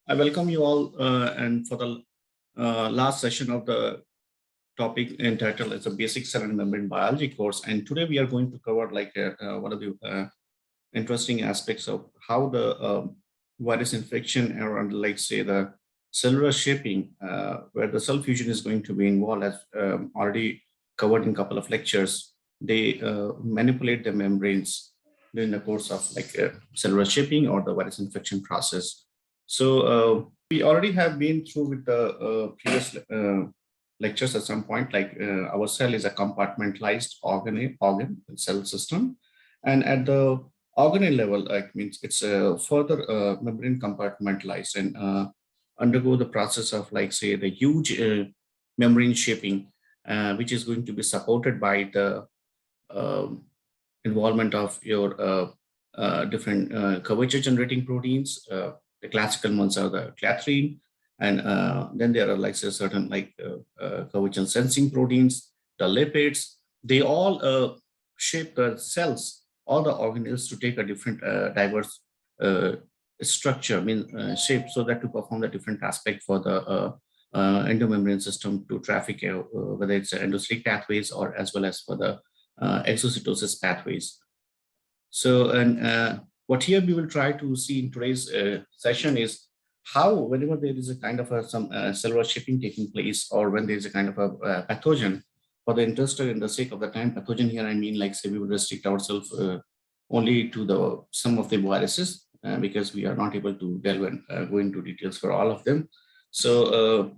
I welcome you all and for the last session of the topic entitled as a basic cell and membrane biology course. And today we are going to cover one of the interesting aspects of how the virus infection around, like say, the cellular shaping, where the cell fusion is going to be involved, as already covered in a couple of lectures. They manipulate the membranes during the course of cellular shaping or the virus infection process. So we already have been through with the previous lectures at some point, our cell is a compartmentalized organ cell system. And at the organelle level, means it's further membrane compartmentalized and undergo the process of say the huge membrane shaping, which is going to be supported by the involvement of your different curvature generating proteins. The classical ones are the clathrin, and then there are certain curvature sensing proteins, the lipids. They all shape the cells, all the organelles, to take a different diverse structure, shape, so that to perform the different aspect for the endomembrane system to traffic, whether it's endocytic pathways or as well as for the exocytosis pathways. So, and what here we will try to see in today's session is how, whenever there is a kind of some cellular shaping taking place, or when there is a kind of a pathogen, for the interest in the sake of the time, pathogen here, I mean, say we will restrict ourselves only to some of the viruses, because we are not able to delve and go into details for all of them. So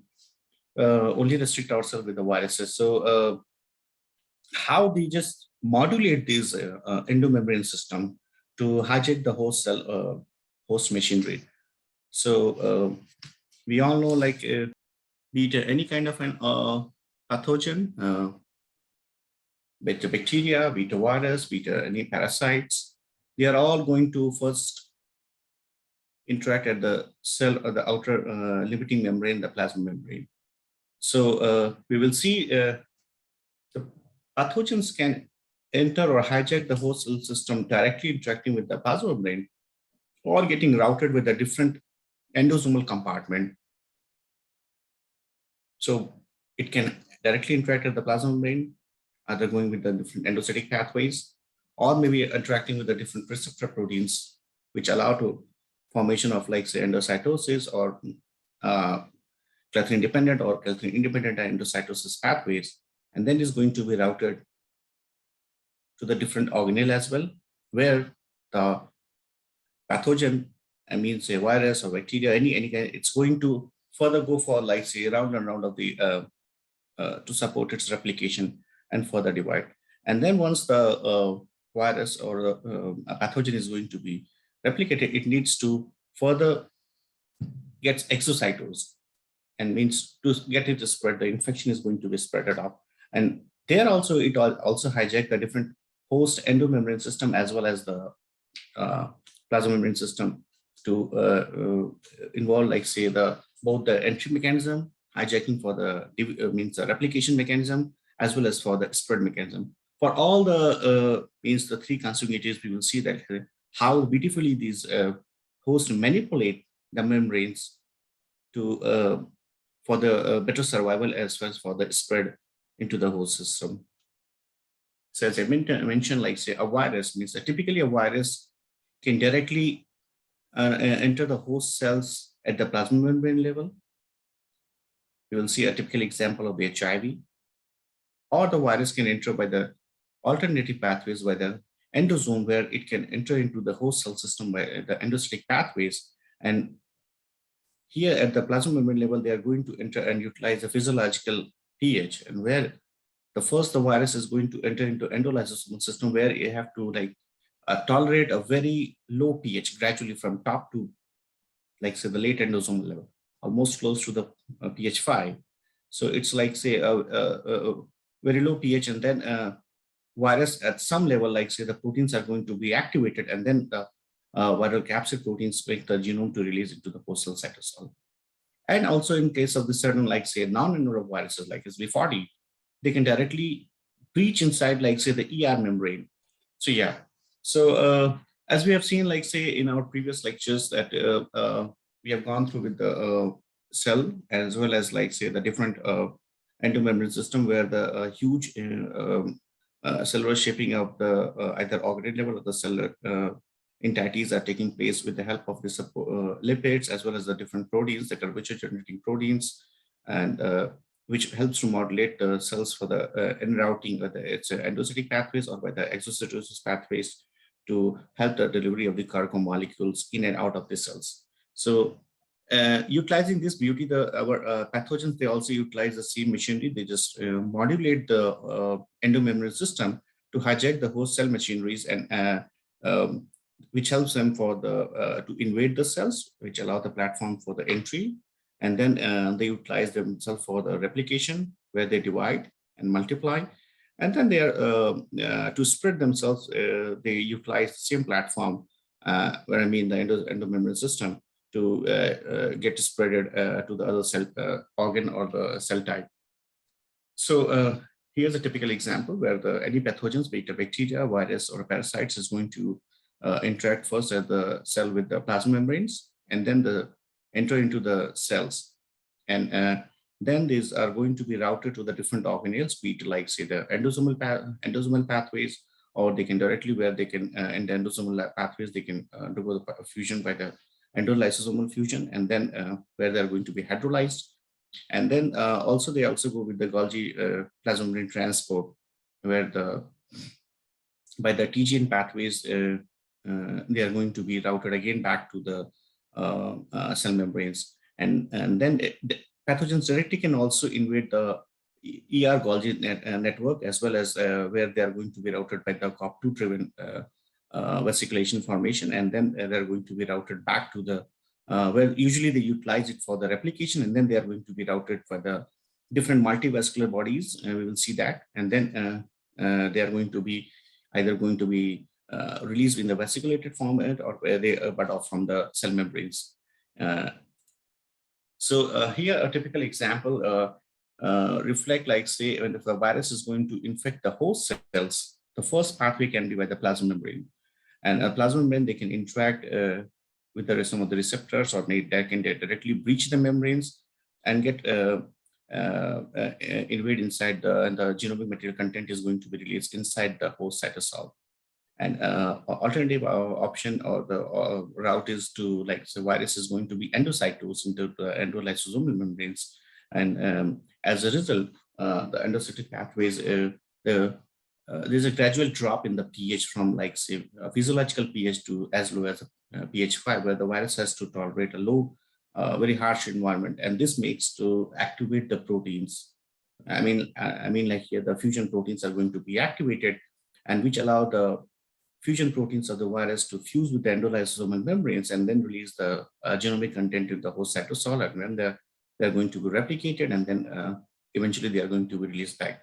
only restrict ourselves with the viruses. So how they just modulate this endomembrane system to hijack the host cell, host machinery. So we all know, be it any kind of an pathogen, be it bacteria, be it a virus, be it any parasites, they are all going to first interact at the cell or the outer limiting membrane, the plasma membrane. So we will see the pathogens can enter or hijack the host cell system directly interacting with the plasma membrane, or getting routed with a different endosomal compartment. So it can directly interact with the plasma membrane, either going with the different endocytic pathways, or maybe interacting with the different receptor proteins, which allow to formation of say endocytosis or clathrin dependent or clathrin independent endocytosis pathways, and then is going to be routed to the different organelle as well, where the pathogen, I mean, say virus or bacteria, any kind, it's going to further go for say round and round of the to support its replication and further divide. And then once the virus or a pathogen is going to be replicated, it needs to further get exocytosed, and means to get it to spread, the infection is going to be spreaded up. And there also, it also hijack the different host endomembrane system as well as the plasma membrane system to involve, say, both the entry mechanism, hijacking for the means the replication mechanism, as well as for the spread mechanism. For all the means the three conjugates, we will see that how beautifully these hosts manipulate the membranes to for the better survival as well as for the spread into the host system. So as I mentioned, say a virus, means that typically a virus can directly enter the host cells at the plasma membrane level. You will see a typical example of the HIV, or the virus can enter by the alternative pathways by the endosome, where it can enter into the host cell system by the endocytic pathways. And here at the plasma membrane level, they are going to enter and utilize the physiological pH, and where the virus is going to enter into endolysosomal system, where you have to tolerate a very low pH gradually from top to say the late endosomal level, almost close to the pH 5. So it's say a very low pH, and then virus at some level, say the proteins are going to be activated, and then the viral capsid proteins make the genome to release into the host cell cytosol. And also in case of the certain say non-envelope viruses like SV40, they can directly breach inside say the ER membrane. So yeah, so as we have seen say in our previous lectures that we have gone through with the cell, as well as like say the different endomembrane system, where the huge cellular shaping of the either organelle level or the cellular entities are taking place with the help of the lipids, as well as the different proteins, the curvature generating proteins, and which helps to modulate the cells for the en routing, whether it's endocytic pathways or by the exocytosis pathways, to help the delivery of the cargo molecules in and out of the cells. So utilizing this beauty, our pathogens, they also utilize the same machinery. They just modulate the endomembrane system to hijack the host cell machineries, and um, which helps them for the to invade the cells, which allow the platform for the entry. And then they utilize themselves for the replication, where they divide and multiply. And then they are to spread themselves, they utilize the same platform, where I mean the endomembrane system, to get spreaded to the other cell organ or the cell type. So here's a typical example where any pathogens, be it a bacteria, virus, or parasites, is going to interact first at the cell with the plasma membranes, and then enter into the cells. And then these are going to be routed to the different organelles, be it like say the endosomal pathways, or they can directly, where they can in the endosomal pathways, they can do the fusion by the endolysosomal fusion, and then where they're going to be hydrolyzed. And then also they also go with the Golgi plasma membrane transport, where by the TGN pathways, they are going to be routed again back to the cell membranes. And then the pathogens directly can also invade the Golgi network, as well as where they are going to be routed by the COP2 driven vesiculation formation, and then they're going to be routed back to the where usually they utilize it for the replication, and then they are going to be routed for the different multivascular bodies. We will see that, and then they are going to be either going to be released in the vesiculated format, or where they but off from the cell membranes. So here a typical example reflect like say when the virus is going to infect the host cells, the first pathway can be by the plasma membrane. And a plasma membrane, they can interact with some of the receptors, or they can directly breach the membranes and get invade inside and the genomic material content is going to be released inside the host cytosol. And alternative option or the route is to, like, the virus is going to be endocytosed into the endolysosomal membranes. And as a result, the endocytic pathways, there's a gradual drop in the pH from, like, say, a physiological pH to as low as pH 5, where the virus has to tolerate a low, very harsh environment. And this makes to activate the proteins. I mean, like here, the fusion proteins are going to be activated, and which allow the fusion proteins of the virus to fuse with the endolysosomal membranes and then release the genomic content in the host cytosol. And when they're going to be replicated, and then eventually they are going to be released back.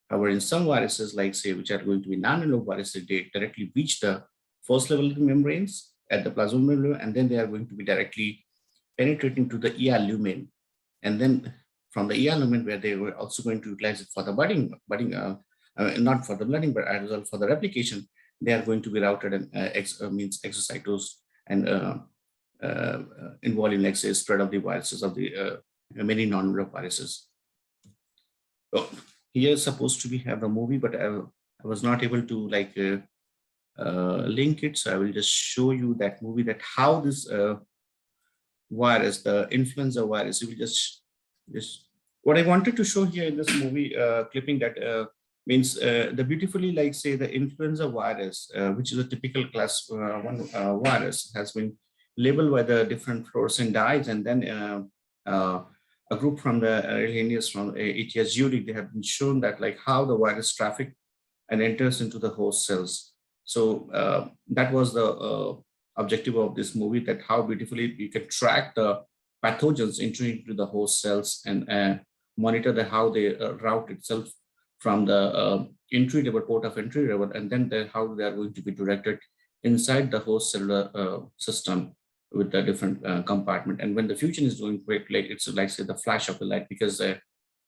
However, in some viruses, like say, which are going to be non-enveloped viruses, they directly reach the first level of the membranes at the plasma membrane, and then they are going to be directly penetrating to the ER lumen. And then from the ER lumen, where they were also going to utilize it for the budding, not for the budding, but as well for the replication, they are going to be routed and means exocytosed and involving, like say, spread of the viruses of the many non-enveloped viruses. So here is supposed to be have a movie, but I was not able to like link it. So I will just show you that movie, that how this virus, the influenza virus, we will just what I wanted to show here in this movie clipping, that means the beautifully, like say, the influenza virus, which is a typical class 1 virus, has been labeled by the different fluorescent dyes, and then a group from the engineers from ATS Zurich, they have been shown that like how the virus traffic and enters into the host cells. So that was the objective of this movie, that how beautifully you can track the pathogens entering into the host cells and monitor how they route itself from the entry level, port of entry level, and then how they are going to be directed inside the host cellular system with the different compartment. And when the fusion is doing quick, like it's like say the flash of the light, because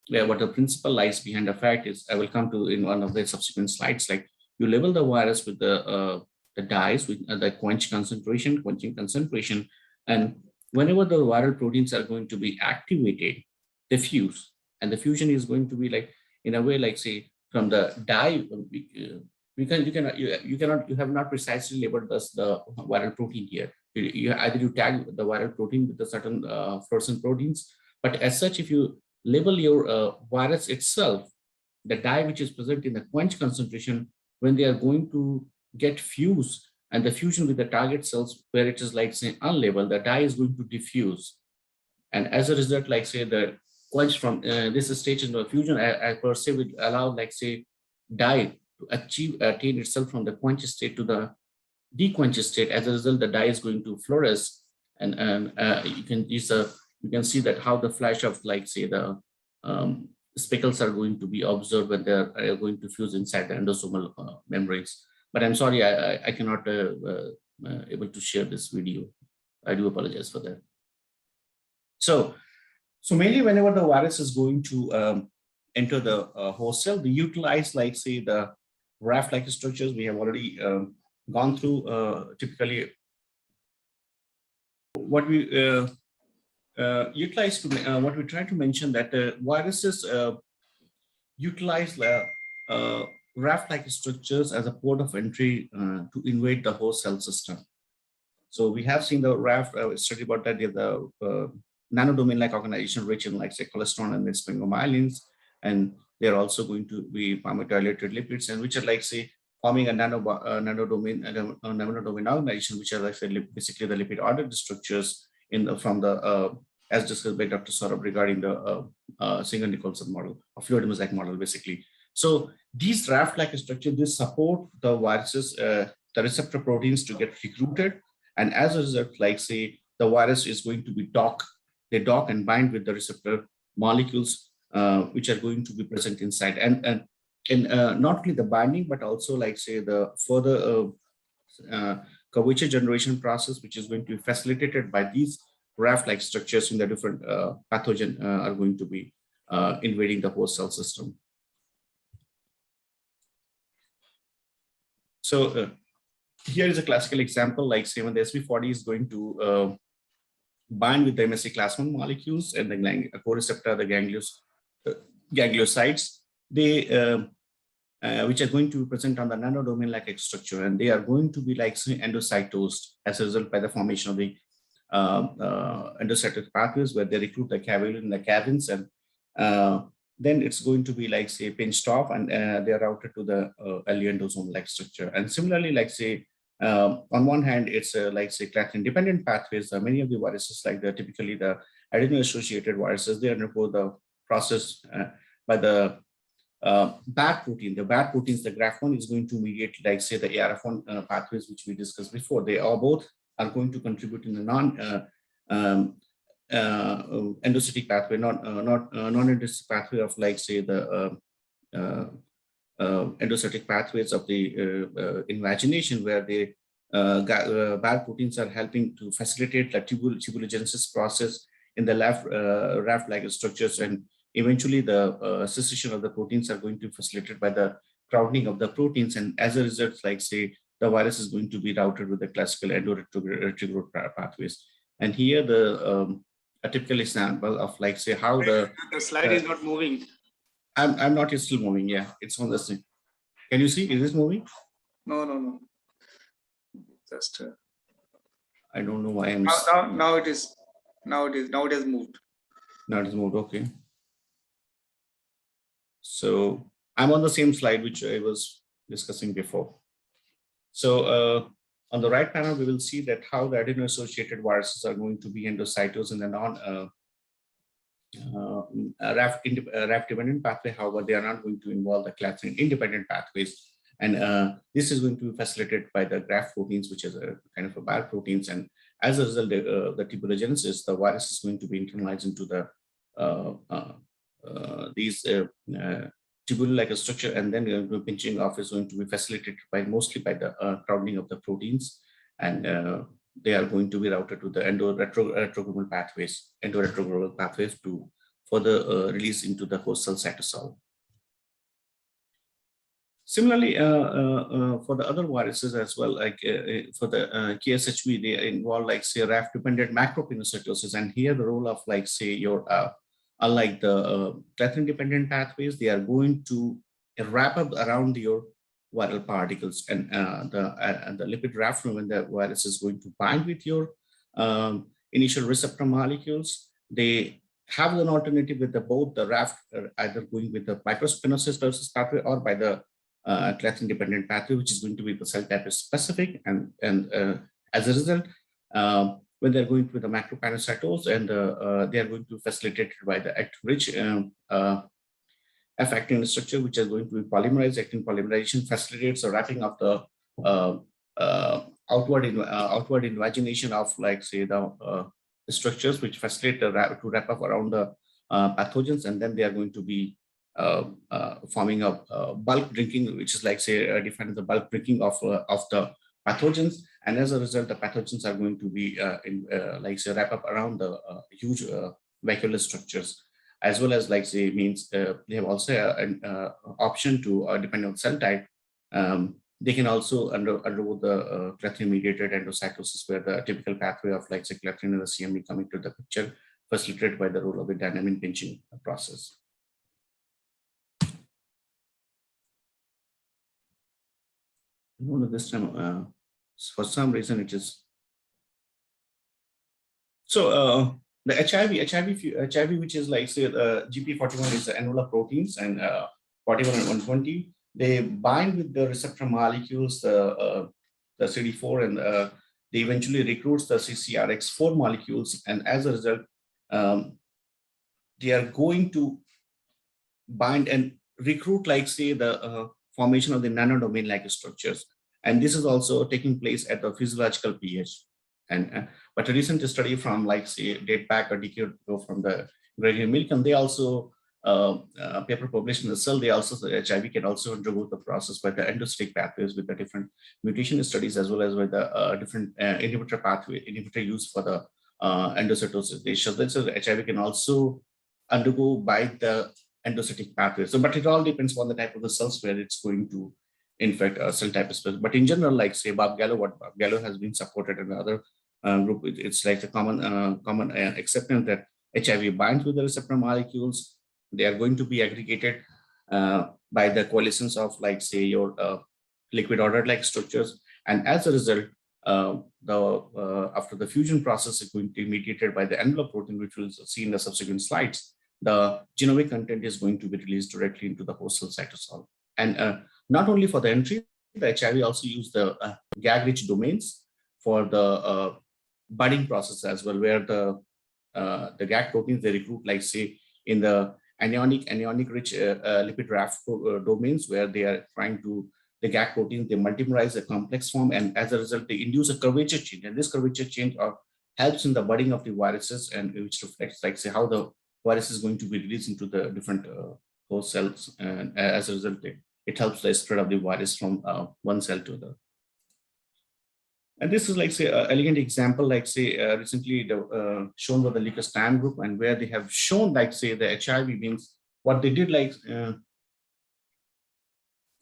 what the principle lies behind the fact is, I will come to in one of the subsequent slides, like you label the virus with the dyes with the quenching concentration, and whenever the viral proteins are going to be activated, they fuse. And the fusion is going to be like, in a way, like say from the dye, you have not precisely labeled the viral protein here. Either you tag the viral protein with a certain fluorescent proteins, but as such, if you label your virus itself, the dye which is present in the quench concentration, when they are going to get fused and the fusion with the target cells where it is like say unlabeled, the dye is going to diffuse. And as a result, like say the quench from this stage in the fusion, I per se would allow like say dye to attain itself from the quench state to the dequench state. As a result, the dye is going to fluoresce, and you can see that how the flash of like say the speckles are going to be observed when they are going to fuse inside the endosomal membranes. But I'm sorry, I cannot able to share this video. I do apologize for that. So mainly whenever the virus is going to enter the host cell, we utilize like say the raft-like structures we have already gone through. Typically, what we utilize to what we try to mention that viruses utilize raft-like structures as a port of entry to invade the host cell system. So we have seen the raft study about that. The nanodomain-like organization rich in like say cholesterol and sphingomyelins, and they're also going to be palmitoylated lipids, and which are like say forming a nanodomain organization, which are like say basically the lipid ordered structures from the as discussed by Dr. Saurabh regarding the Singer-Nicolson model, or fluid mosaic model, basically. So these raft-like structures, they support the viruses, the receptor proteins to get recruited, and as a result, like say the virus is going to be they dock and bind with the receptor molecules which are going to be present inside, and not only the binding, but also like say the further curvature generation process, which is going to be facilitated by these raft-like structures in the different pathogen are going to be invading the host cell system. So here is a classical example, like say when the SV40 is going to bind with the MSC class 1 molecules and the co-receptor, the gangliosides, they which are going to be present on the nanodomain-like structure, and they are going to be like endocytosed as a result by the formation of the endocytic pathways where they recruit the caveolin in the caverns, and then it's going to be like say pinched off, and they are routed to the early endosome-like structure. And similarly, like say on one hand, it's like say clathrin-dependent pathways. Many of the viruses, like typically the adeno-associated viruses, they undergo the process by the bad protein. The bad proteins, the GRAF1 is going to mediate, like say the ARF1 pathways, which we discussed before. They are both are going to contribute in the endocytic pathway, non-endocytic pathway of like say the endocytic pathways of the invagination, where the bad proteins are helping to facilitate the tubulogenesis process in the raft-like structures, and eventually the secession of the proteins are going to be facilitated by the crowding of the proteins, and as a result, like say the virus is going to be routed with the classical endoretrograde pathways. And here the a typical example of like say how the slide is not moving. I'm not still moving. Yeah, it's on the screen. Can you see? Is this moving? No. Just I don't know why I'm. Now it is. Now it has moved. Now it is moved. Okay. So I'm on the same slide which I was discussing before. So on the right panel, we will see that how the adeno-associated viruses are going to be endocytosed in the RAF-dependent pathway. However, they are not going to involve the clathrin-independent pathways. And this is going to be facilitated by the GRAF proteins, which is a kind of a bad proteins. And as a result, the tubulogenesis, the virus is going to be internalized into the these tubular-like structure, and then pinching off is going to be facilitated by mostly by the crowding of the proteins, and they are going to be routed to the endoretrograde pathways to further release into the host cell cytosol. Similarly, for the other viruses as well, like for the KSHV, they involve like say RAF-dependent macropinocytosis, and here the role of like say your unlike the clathrin-dependent pathways, they are going to wrap up around your viral particles, and the lipid raft, when the virus is going to bind with your initial receptor molecules, they have an alternative with the both the raft either going with the microspinocytosis pathway or by the clathrin-dependent pathway, which is going to be the cell type specific, and as a result, when they're going with the macropinocytose, and they are going to be facilitated by the actin-rich F-actin structure, which is going to be polymerized. Actin polymerization facilitates the wrapping of the outward invagination of, like say, the structures which facilitate to wrap up around the pathogens, and then they are going to be forming a bulk drinking, which is like say defined as the bulk drinking of the pathogens, and as a result, the pathogens are going to be like say wrap up around the huge vacuolar structures, as well as like say means they have also an option to depending on cell type. They can also undergo the clathrin-mediated endocytosis, where the typical pathway of like say clathrin and the CMV coming to the picture, facilitated by the role of the dynamic pinching process. This time, for some reason, it is so. The HIV, which is like say GP41 is the envelope proteins, and 41 and 120, they bind with the receptor molecules, the CD4, and they eventually recruits the CCRX4 molecules, and as a result, they are going to bind and recruit, like say the formation of the nanodomain-like structures, and this is also taking place at the physiological pH. And but a recent study from like say date back a decade ago from the Gregory Milken, they also paper published in the Cell. They also say HIV can also undergo the process by the endocytic pathways with the different mutation studies, as well as with the different inhibitor used for the endocytosis. They show that HIV can also undergo by the endocytic pathway. So, but it all depends on the type of the cells where it's going to infect a cell type specific. But in general, like say Bob Gallo, what Bob Gallo has been supported in the other group, it's like a common acceptance that HIV binds with the receptor molecules. They are going to be aggregated by the coalescence of like say your liquid ordered-like structures, and as a result, after the fusion process is going to be mediated by the envelope protein, which we'll see in the subsequent slides. The genomic content is going to be released directly into the host cell cytosol, and not only for the entry, the HIV also use the GAG-rich domains for the budding process as well, where the GAG proteins they recruit, like say in the anionic-rich lipid raft domains, where they are trying to the GAG proteins they multimerize a complex form, and as a result they induce a curvature change, and this curvature change helps in the budding of the viruses, and which reflects like say how the virus is going to be released into the different host cells, and as a result it helps the spread of the virus from one cell to the. And this is like say an elegant example, like say recently shown by the Lucas Tan group, and where they have shown like say the HIV means what they did like.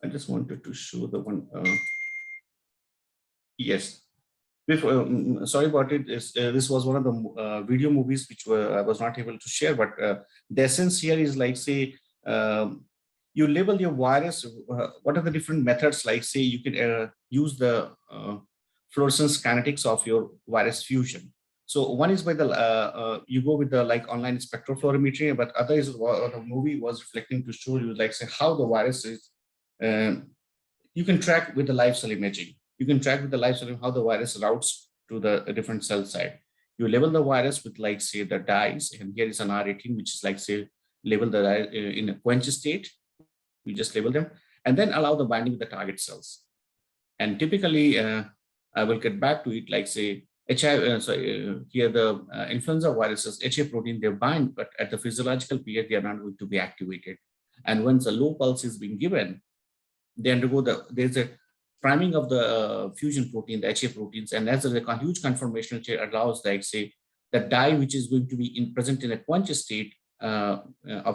I just wanted to show the one. Yes. Before, sorry about it. This was one of the video movies which I was not able to share, but the essence here is like say. You label your virus. What are the different methods? Like say you can use the fluorescence kinetics of your virus fusion. So one is by the you go with the like online spectrophlorimetry, but other is the movie was reflecting to show you like say how the virus is. You can track with the live cell imaging. You can track with the live cell how the virus routes to the different cell site. You label the virus with like say the dyes, and here is an R18, which is like say label the dye in a quench state. You just label them and then allow the binding with the target cells. And typically, I will get back to it like say HIV, here the influenza viruses, HA protein, they bind, but at the physiological pH, they are not going to be activated. And once a low pulse is being given, they undergo there's a priming of the fusion protein, the HA proteins, and as a huge conformational change allows like say the dye which is going to be present in a quench state of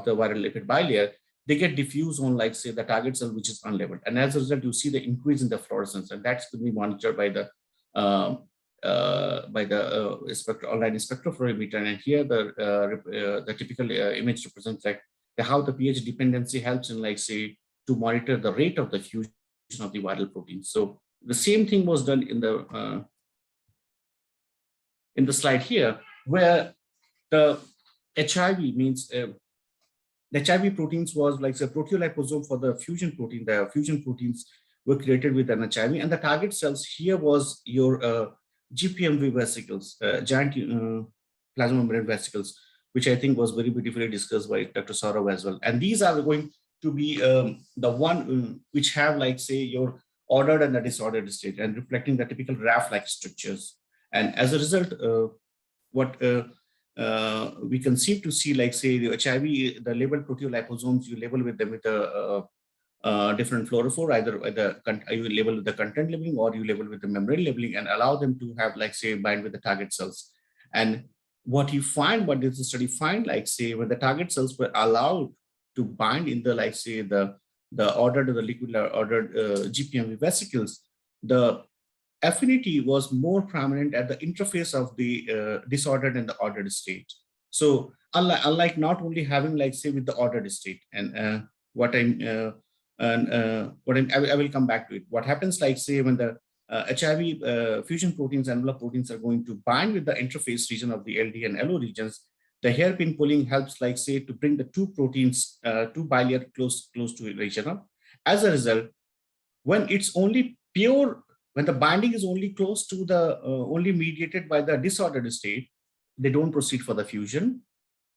the viral lipid bilayer, they get diffused on, like, say, the target cell, which is unlabeled. And as a result, you see the increase in the fluorescence, and that's to be monitored by the online spectrophotometer. And here the typical image represents like how the pH dependency helps in, like, say, to monitor the rate of the fusion of the viral protein. So the same thing was done in the slide here, where the HIV means the HIV proteins was like the proteoliposome for the fusion protein. The fusion proteins were created with an HIV, and the target cells here was your GPMV vesicles, giant plasma membrane vesicles, which I think was very beautifully discussed by Dr. Saurav as well. And these are going to be the one which have, like, say, your ordered and the disordered state, and reflecting the typical RAF-like structures. And as a result, what we conceive to see, like, say, the HIV, the labeled proteoliposomes, you label with them with a different fluorophore, either you label with the content labeling, or you label with the membrane labeling, and allow them to have, like, say, bind with the target cells. And what you find, what this study find, like, say, when the target cells were allowed to bind in the, like, say, the ordered or the liquid ordered GPMV vesicles, the affinity was more prominent at the interface of the disordered and the ordered state. So unlike not only having, like, say, with the ordered state, and I will come back to it. What happens, like, say, when the HIV fusion proteins, envelope proteins are going to bind with the interface region of the LD and LO regions, the hairpin pulling helps, like, say, to bring the two proteins, two bilayer close to each other. As a result, when it's only pure, when the binding is only close to the, only mediated by the disordered state, they don't proceed for the fusion.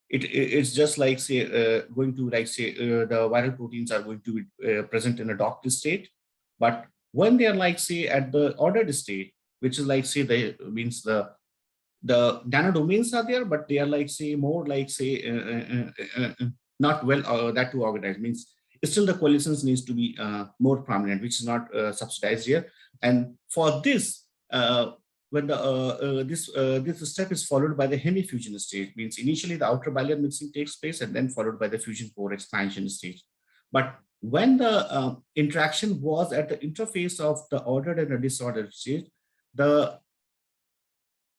It's just, like, say, going to, like, say, the viral proteins are going to be present in a docked state. But when they are, like, say, at the ordered state, which is, like, say, means the nanodomains are there, but they are, like, say, more, like, say, not well that too organized, means still the coalescence needs to be more prominent, which is not subsidized here. And for this, when this step is followed by the hemifusion stage, means initially the outer bilayer mixing takes place, and then followed by the fusion pore expansion stage. But when the interaction was at the interface of the ordered and the disordered stage, the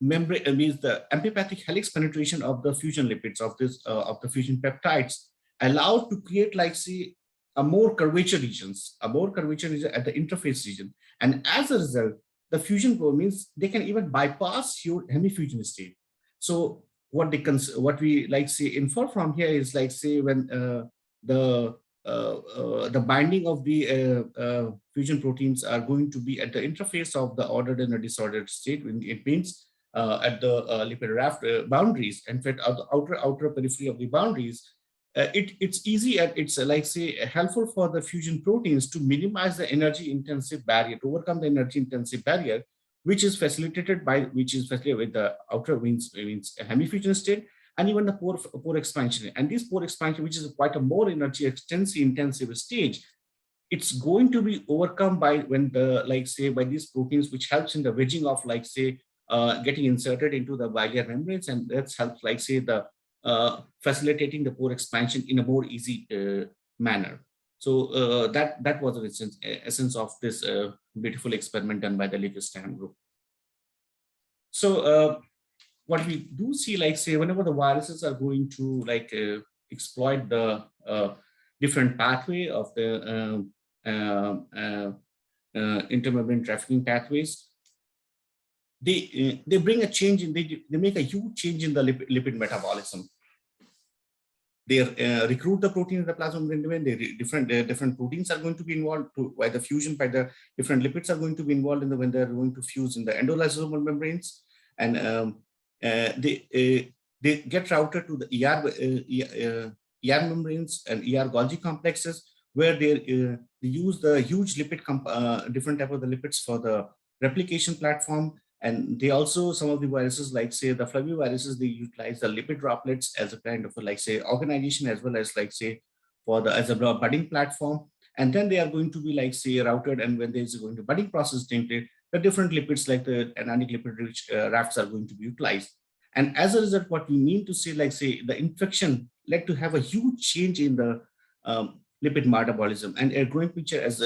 membrane means the amphipathic helix penetration of the fusion lipids of the fusion peptides allowed to create, like, say, a more curvature region at the interface region. And as a result, the fusion core means they can even bypass your hemifusion state. So what we, like, say, infer from here is, like, say, when the binding of the fusion proteins are going to be at the interface of the ordered and the disordered state, it means at the lipid raft boundaries, in fact, the outer periphery of the boundaries, it's easy, it's like, say, helpful for the fusion proteins to minimize the energy intensive barrier, to overcome the energy intensive barrier, which is facilitated with the outer means hemifusion state, and even the pore expansion. And this pore expansion, which is quite a more energy intensive stage, it's going to be overcome by when the, like, say, by these proteins, which helps in the wedging of, like, say, getting inserted into the bilayer membranes, and that helps, like, say, the facilitating the pore expansion in a more easy manner. So that was the essence of this beautiful experiment done by the Lipstam group. So what we do see, like, say, whenever the viruses are going to, like, exploit the different pathway of the intermembrane trafficking pathways, they bring a change in, they make a huge change in the lipid metabolism. They recruit the protein in the plasma membrane. Different proteins are going to be involved by the fusion, by the different lipids are going to be involved in when they're going to fuse in the endolysosomal membranes, and they get routed to the ER membranes and ER Golgi complexes, where they use the huge lipid different type of the lipids for the replication platform. And they also, some of the viruses, like, say, the flaviviruses, they utilize the lipid droplets as a kind of a, like, say, organization, as well as, like, say, as a budding platform. And then they are going to be, like, say, routed, and when there's going to budding process tainted, the different lipids, like the anionic lipid rich rafts, are going to be utilized. And as a result, what we mean to say, like, say, the infection led to have a huge change in the lipid metabolism. And a growing picture, as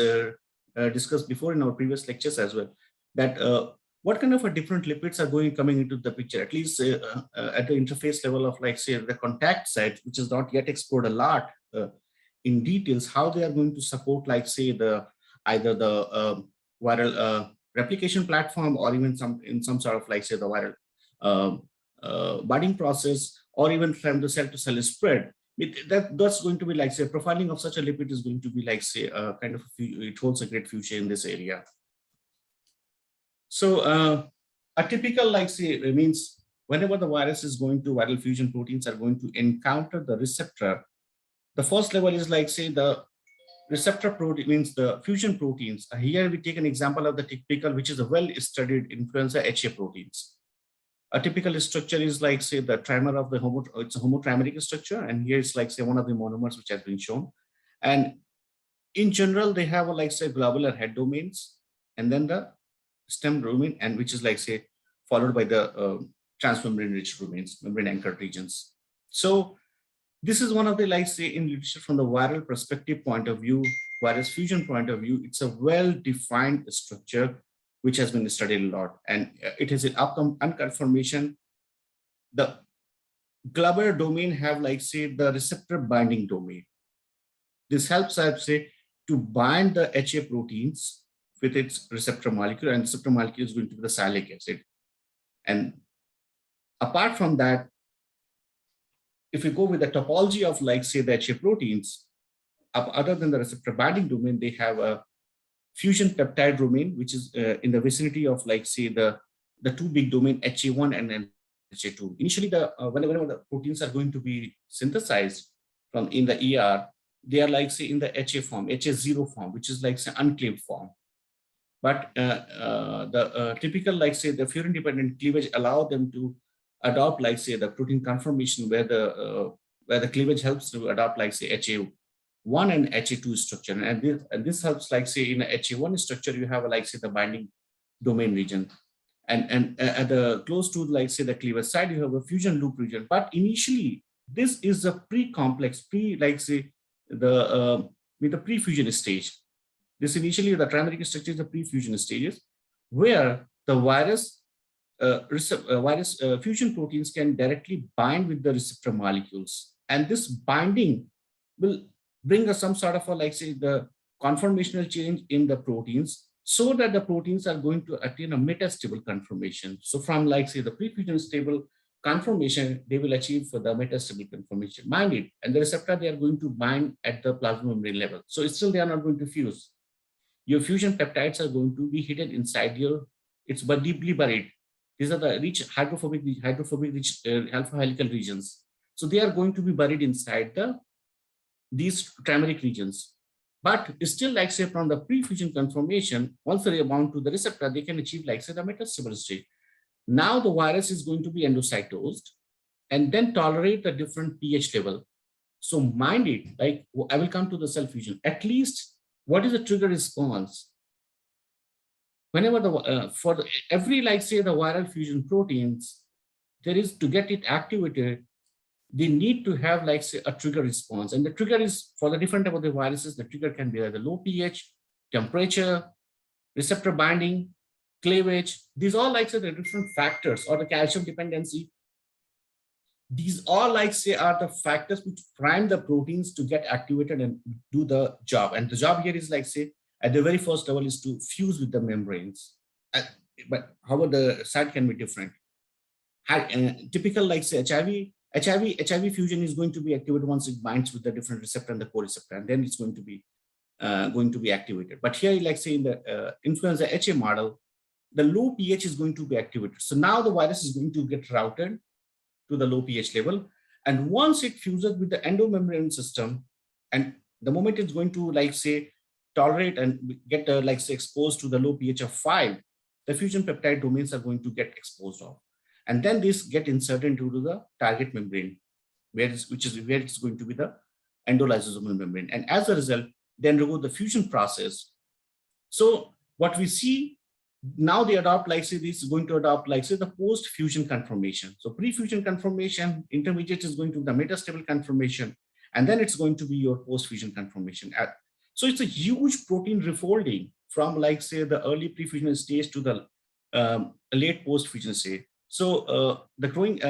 discussed before in our previous lectures as well, that what kind of a different lipids are coming into the picture, at least at the interface level of, like, say, the contact site, which is not yet explored a lot in details, how they are going to support, like, say, the either the viral replication platform, or even some sort of, like, say, the viral budding process, or even from the cell to cell spread. That's going to be, like, say, profiling of such a lipid is going to be, like, say, kind of it holds a great future in this area. So a typical, like, say, means whenever the virus is going to, viral fusion proteins are going to encounter the receptor, the first level is, like, say, the receptor protein, means the fusion proteins. Here we take an example of the typical, which is a well-studied influenza HA proteins. A typical structure is, like, say, the trimer of the it's a homotrimeric structure, and here it's, like, say, one of the monomers which has been shown. And in general, they have, like, say, globular head domains, and then the stem domain, and which is, like, say, followed by the transmembrane rich domains, membrane anchored regions. So this is one of the, like, say, in literature from the viral perspective point of view, virus fusion point of view, it's a well-defined structure which has been studied a lot, and it is an unconfirmation. The globular domain have, like, say, the receptor binding domain. This helps, I'd say, to bind the HA proteins with its receptor molecule, and receptor molecule is going to be the salicylic acid. And apart from that, if you go with the topology of, like, say, the HA proteins, other than the receptor binding domain, they have a fusion peptide domain, which is in the vicinity of, like, say, the two big domain HA1 and then HA2. Initially, whenever the proteins are going to be synthesized from in the ER, they are, like, say, in the HA form, HA0 form, which is, like, say, uncleaved form. But the typical, like, say, the furin dependent cleavage allow them to adopt, like, say, the protein conformation where the cleavage helps to adopt, like, say, HA1 and HA2 structure. And this helps, like, say, in a HA1 structure, you have, like, say, the binding domain region. And at the close to, like, say, the cleavage side, you have a fusion loop region. But initially, this is a pre-complex, like, say, with the pre-fusion stage. This initially, the trimeric structure is the pre-fusion stages, where the virus fusion proteins can directly bind with the receptor molecules. And this binding will bring us some sort of a, like, say, the conformational change in the proteins, so that the proteins are going to attain a metastable conformation. So from, like, say, the pre-fusion stable conformation, they will achieve for the metastable conformation. Mind it, and the receptor, they are going to bind at the plasma membrane level. So it's still, they are not going to fuse. Your fusion peptides are going to be hidden inside it's but deeply buried. These are the rich hydrophobic rich alpha helical regions. So they are going to be buried inside these trimeric regions. But still, like, say, from the pre-fusion conformation, once they are bound to the receptor, they can achieve, like, say, the metastable state. Now the virus is going to be endocytosed and then tolerate the different pH level. So mind it, like, I will come to the cell fusion. At least, what is the trigger response? Whenever every, like, say, the viral fusion proteins, there is, to get it activated, they need to have, like, say, a trigger response. And the trigger is, for the different type of the viruses, the trigger can be either low pH, temperature, receptor binding, cleavage. These all, like, say, the different factors, or the calcium dependency. These all, like, say, are the factors which prime the proteins to get activated and do the job. And the job here is, like, say, at the very first level is to fuse with the membranes. But however, the site can be different. Typical, like, say, HIV fusion is going to be activated once it binds with the different receptor and the co-receptor, and then it's going to be activated. But here, like, say, in the influenza HA model, the low pH is going to be activated. So now the virus is going to get routed to the low pH level. And once it fuses with the endomembrane system, and the moment it's going to, like, say, tolerate and get, like, say, exposed to the low pH of 5, the fusion peptide domains are going to get exposed off. And then this get inserted into the target membrane, which is where it's going to be the endolysosomal membrane. And as a result, they undergo the fusion process. So what we see now, they adopt, like, say, this is going to adopt, like, say, the post-fusion conformation. So pre-fusion conformation, intermediate is going to be the metastable conformation. And then it's going to be your post-fusion conformation. So it's a huge protein refolding from, like, say, the early pre-fusion stage to the late post-fusion stage. So the growing,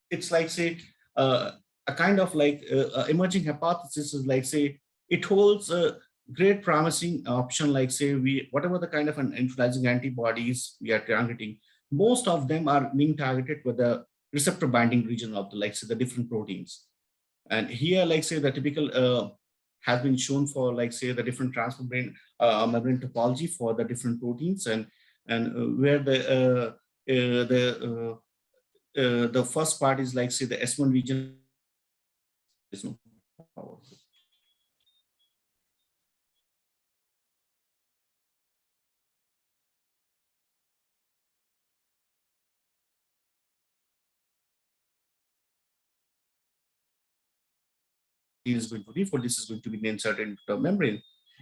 it's like, say, a kind of like emerging hypothesis is like, say, it holds a great promising option, like, say, whatever the kind of an neutralizing antibodies we are targeting, most of them are being targeted with the receptor binding region of the, like, say, the different proteins. And here, like, say, the typical has been shown for, like, say, the different transmembrane membrane topology for the different proteins, and where the first part is, like, say, the S1 region is no power. Is going to default, this is going to be inserted into the membrane.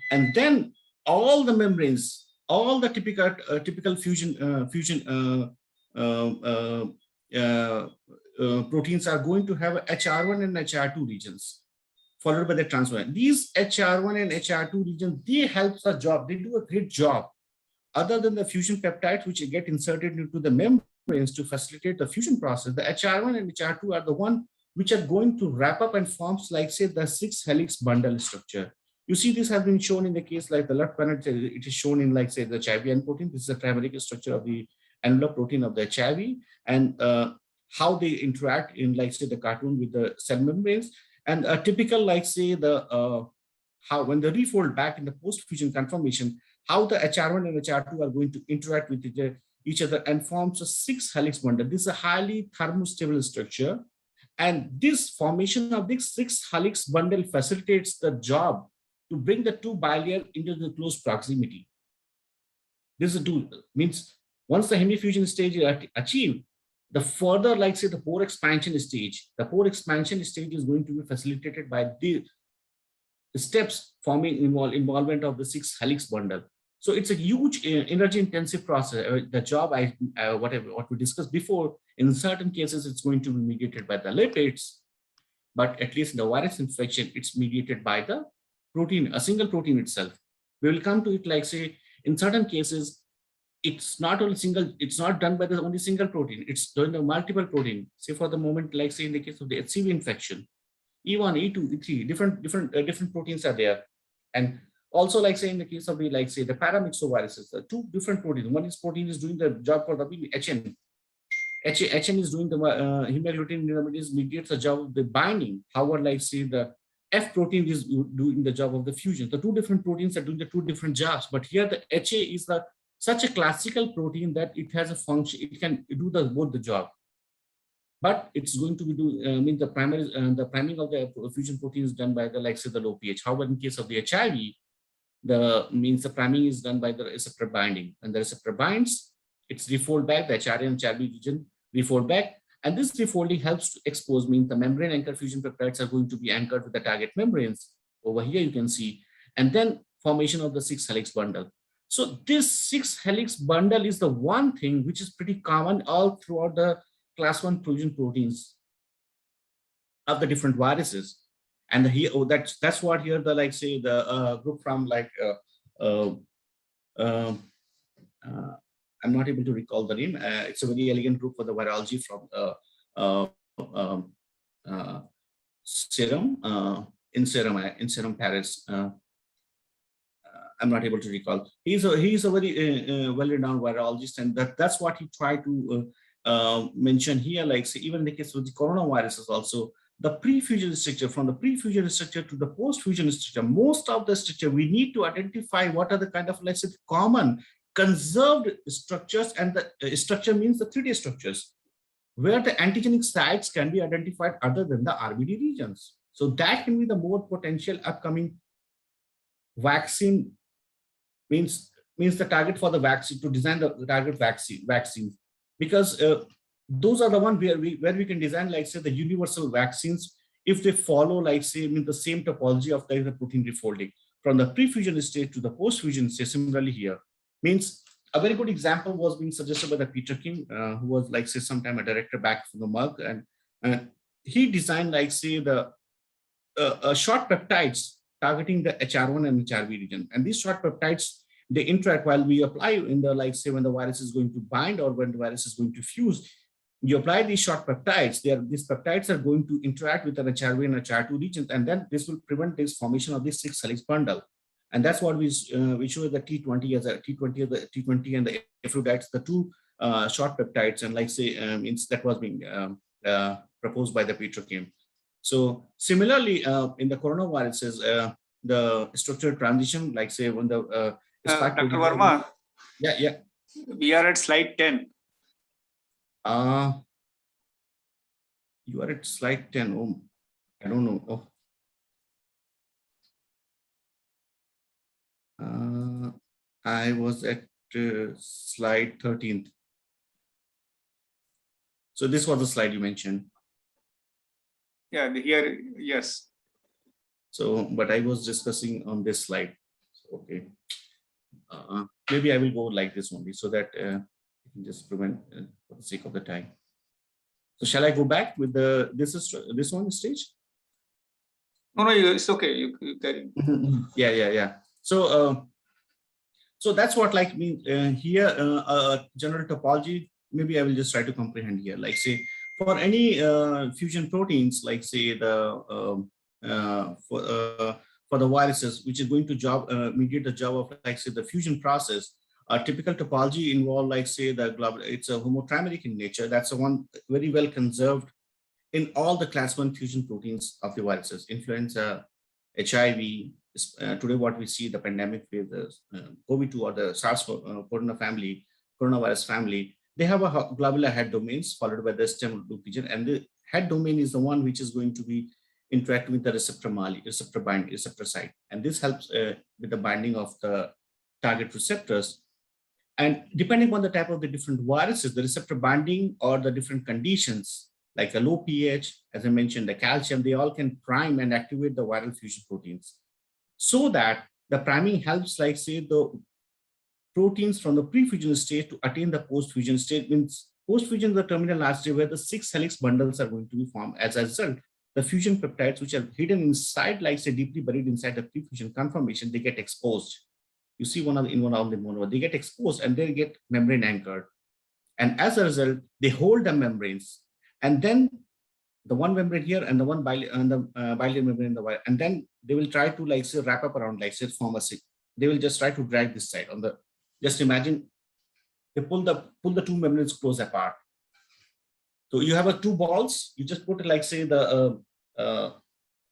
And then all the membranes, all the typical fusion proteins are going to have HR1 and HR2 regions, followed by the transfer. These HR1 and HR2 regions, they help the job, they do a great job. Other than the fusion peptides, which get inserted into the membranes to facilitate the fusion process, the HR1 and HR2 are the one which are going to wrap up and forms, like, say, the 6 helix bundle structure. You see, this has been shown in the case, like the left panel, it is shown in, like, say, the HIV protein. This is the trimeric structure of the envelope protein of the HIV, and how they interact in, like, say, the cartoon with the cell membranes. And a typical, like, say, the how when they refold back in the post-fusion conformation, how the HR1 and HR2 are going to interact with each other and forms a 6 helix bundle. This is a highly thermostable structure. And this formation of this 6 helix bundle facilitates the job to bring the 2 bilayer into the close proximity. This is a tool, means once the hemifusion stage is achieved, the further, like, say, the pore expansion stage is going to be facilitated by the steps forming involvement of the 6 helix bundle. So it's a huge energy intensive process. The job what we discussed before, in certain cases, it's going to be mediated by the lipids, but at least in the virus infection, it's mediated by the protein, a single protein itself. We will come to it, like, say, in certain cases, it's not only single, it's not done by the only single protein, it's done by multiple protein. Say for the moment, like, say, in the case of the HCV infection, E1, E2, E3, different proteins are there. And also, like, say, in the case of the, like, say, the paramyxoviruses, the 2 different proteins. One is protein is doing the job for the HN. HN is doing the hemagglutinin neuraminidase mediates the job of the binding. However, like, say, the F protein is doing the job of the fusion. The 2 different proteins are doing the 2 different jobs. But here the HA is such a classical protein that it has a function. It can do both the job. But it's going to be the priming of the fusion protein is done by the, like, say, the low pH. However, in case of the HIV, the priming is done by the receptor binding, and the receptor binds, it's refold back, the HRA and HRB region refold back, and this refolding helps to expose, means the membrane anchor fusion peptides are going to be anchored with the target membranes. Over here you can see, and then formation of the 6 helix bundle. So this 6 helix bundle is the one thing which is pretty common all throughout the class 1 fusion proteins of the different viruses. And here, that's what here the, like, say, the group from, like, I'm not able to recall the name. It's a very elegant group for the virology from serum in serum Paris. I'm not able to recall. He's a very well-renowned virologist, and that's what he tried to mention here. Like, say, even in the case of the coronaviruses, also the pre-fusion structure, from the pre-fusion structure to the post-fusion structure, most of the structure we need to identify what are the kind of, let's say, common conserved structures, and the structure means the 3D structures where the antigenic sites can be identified other than the RBD regions. So that can be the more potential upcoming vaccine, means the target for the vaccine, to design the target vaccines, because those are the one where we can design, like, say, the universal vaccines if they follow, like, say, the same topology of the protein refolding from the pre-fusion state to the post-fusion state. Similarly here, means a very good example was being suggested by the Peter King, who was, like, say, sometime a director back from the Merck, and he designed, like, say, the short peptides targeting the HR1 and HRV region. And these short peptides, they interact while we apply in the, like say when the virus is going to bind or when the virus is going to fuse, you apply these short peptides, these peptides are going to interact with an HRV and HR2 region, and then this will prevent this formation of this 6 helix bundle. And that's what we show the T20 as a T20 and the Aphrodite, the two short peptides, and like say that was being proposed by the Petrochem. So similarly, in the coronaviruses, the structural transition, like say when the Dr. Verma, yeah, we are at slide 10. You are at slide 10. Oh, I don't know. Oh. I was at slide 13. So this was the slide you mentioned. Yeah, here, yes. So, but I was discussing on this slide. So, okay. Maybe I will go like this only so that you can just prevent for the sake of the time. So shall I go back with this one stage? No, it's okay. You carry. Yeah. So so that's what like mean here general topology. Maybe I will just try to comprehend here. Like say for any fusion proteins, like say the for the viruses, which is going to mediate the job of like say the fusion process. A typical topology involve like say the global, it's a homotrimeric in nature. That's the one very well conserved in all the class 1 fusion proteins of the viruses, influenza, HIV, today what we see, the pandemic with the COVID-2 or the SARS coronavirus family, they have a globular head domains followed by the stem loop region, and the head domain is the one which is going to be interacting with the receptor site, and this helps with the binding of the target receptors. And depending on the type of the different viruses, the receptor binding or the different conditions, like a low pH, as I mentioned, the calcium, they all can prime and activate the viral fusion proteins. So that the priming helps, like say, the proteins from the pre-fusion state to attain the post-fusion state. Means post-fusion is the terminal last stage where the 6 helix bundles are going to be formed. As a result, the fusion peptides, which are hidden inside, like say deeply buried inside the pre-fusion conformation, they get exposed. You see one of the in one of the mono, they get exposed and they get membrane anchored. And as a result, they hold the membranes. And then the one membrane here and the one bilayer membrane in the wire. And then they will try to like say wrap up around, like say form a sig. They will just try to drag this side on the, just imagine they pull the two membranes close apart. So you have two balls, you just put like say the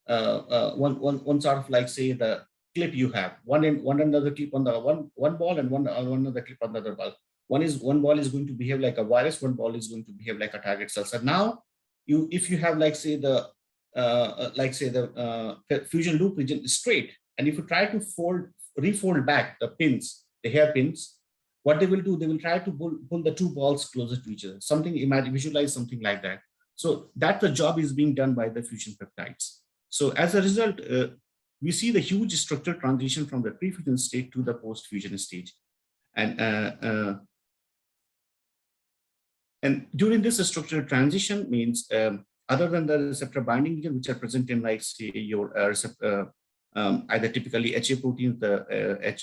one sort of like say the clip you have, one another clip on the one ball and one another clip on the other ball. One ball is going to behave like a virus, one ball is going to behave like a target cell. So now if you have like say the fusion loop region straight, and if you try to refold back the pins, the hairpins, what they will do, they will try to pull the two balls closer to each other. Visualize something like that. So that the job is being done by the fusion peptides. So as a result, we see the huge structural transition from the pre-fusion state to the post-fusion stage. And during this structural transition means, other than the receptor binding region, which are present in like say your either typically HA proteins, the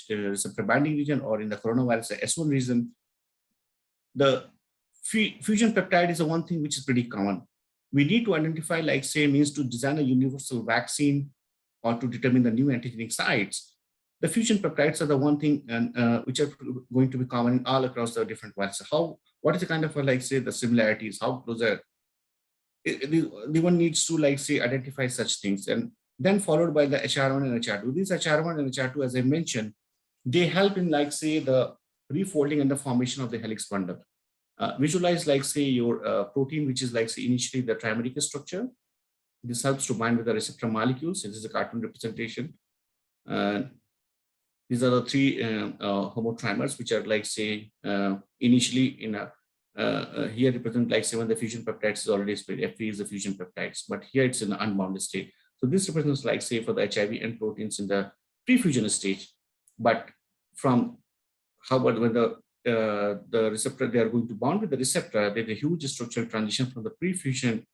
receptor binding region, or in the coronavirus, the S1 region, the fusion peptide is the one thing which is pretty common. We need to identify, like say, means to design a universal vaccine or to determine the new antigenic sites. The fusion peptides are the one thing which are going to be common all across the different viruses. What is the kind of like say the similarities? How close are the one needs to like say identify such things, and then followed by the HR1 and HR2. These HR1 and HR2, as I mentioned, they help in like say the refolding and the formation of the helix bundle. Visualize like say your protein, which is like say initially the trimeric structure. This helps to bind with the receptor molecules. This is a cartoon representation. These are the three homotrimers, which are like say initially in a here represent like say when the fusion peptides is already split. Fe is the fusion peptides, but here it's in an unbounded state. So this represents like say for the HIV and proteins in the pre-fusion stage. But from how about when the receptor, they are going to bond with the receptor, there's a huge structural transition from the pre-fusion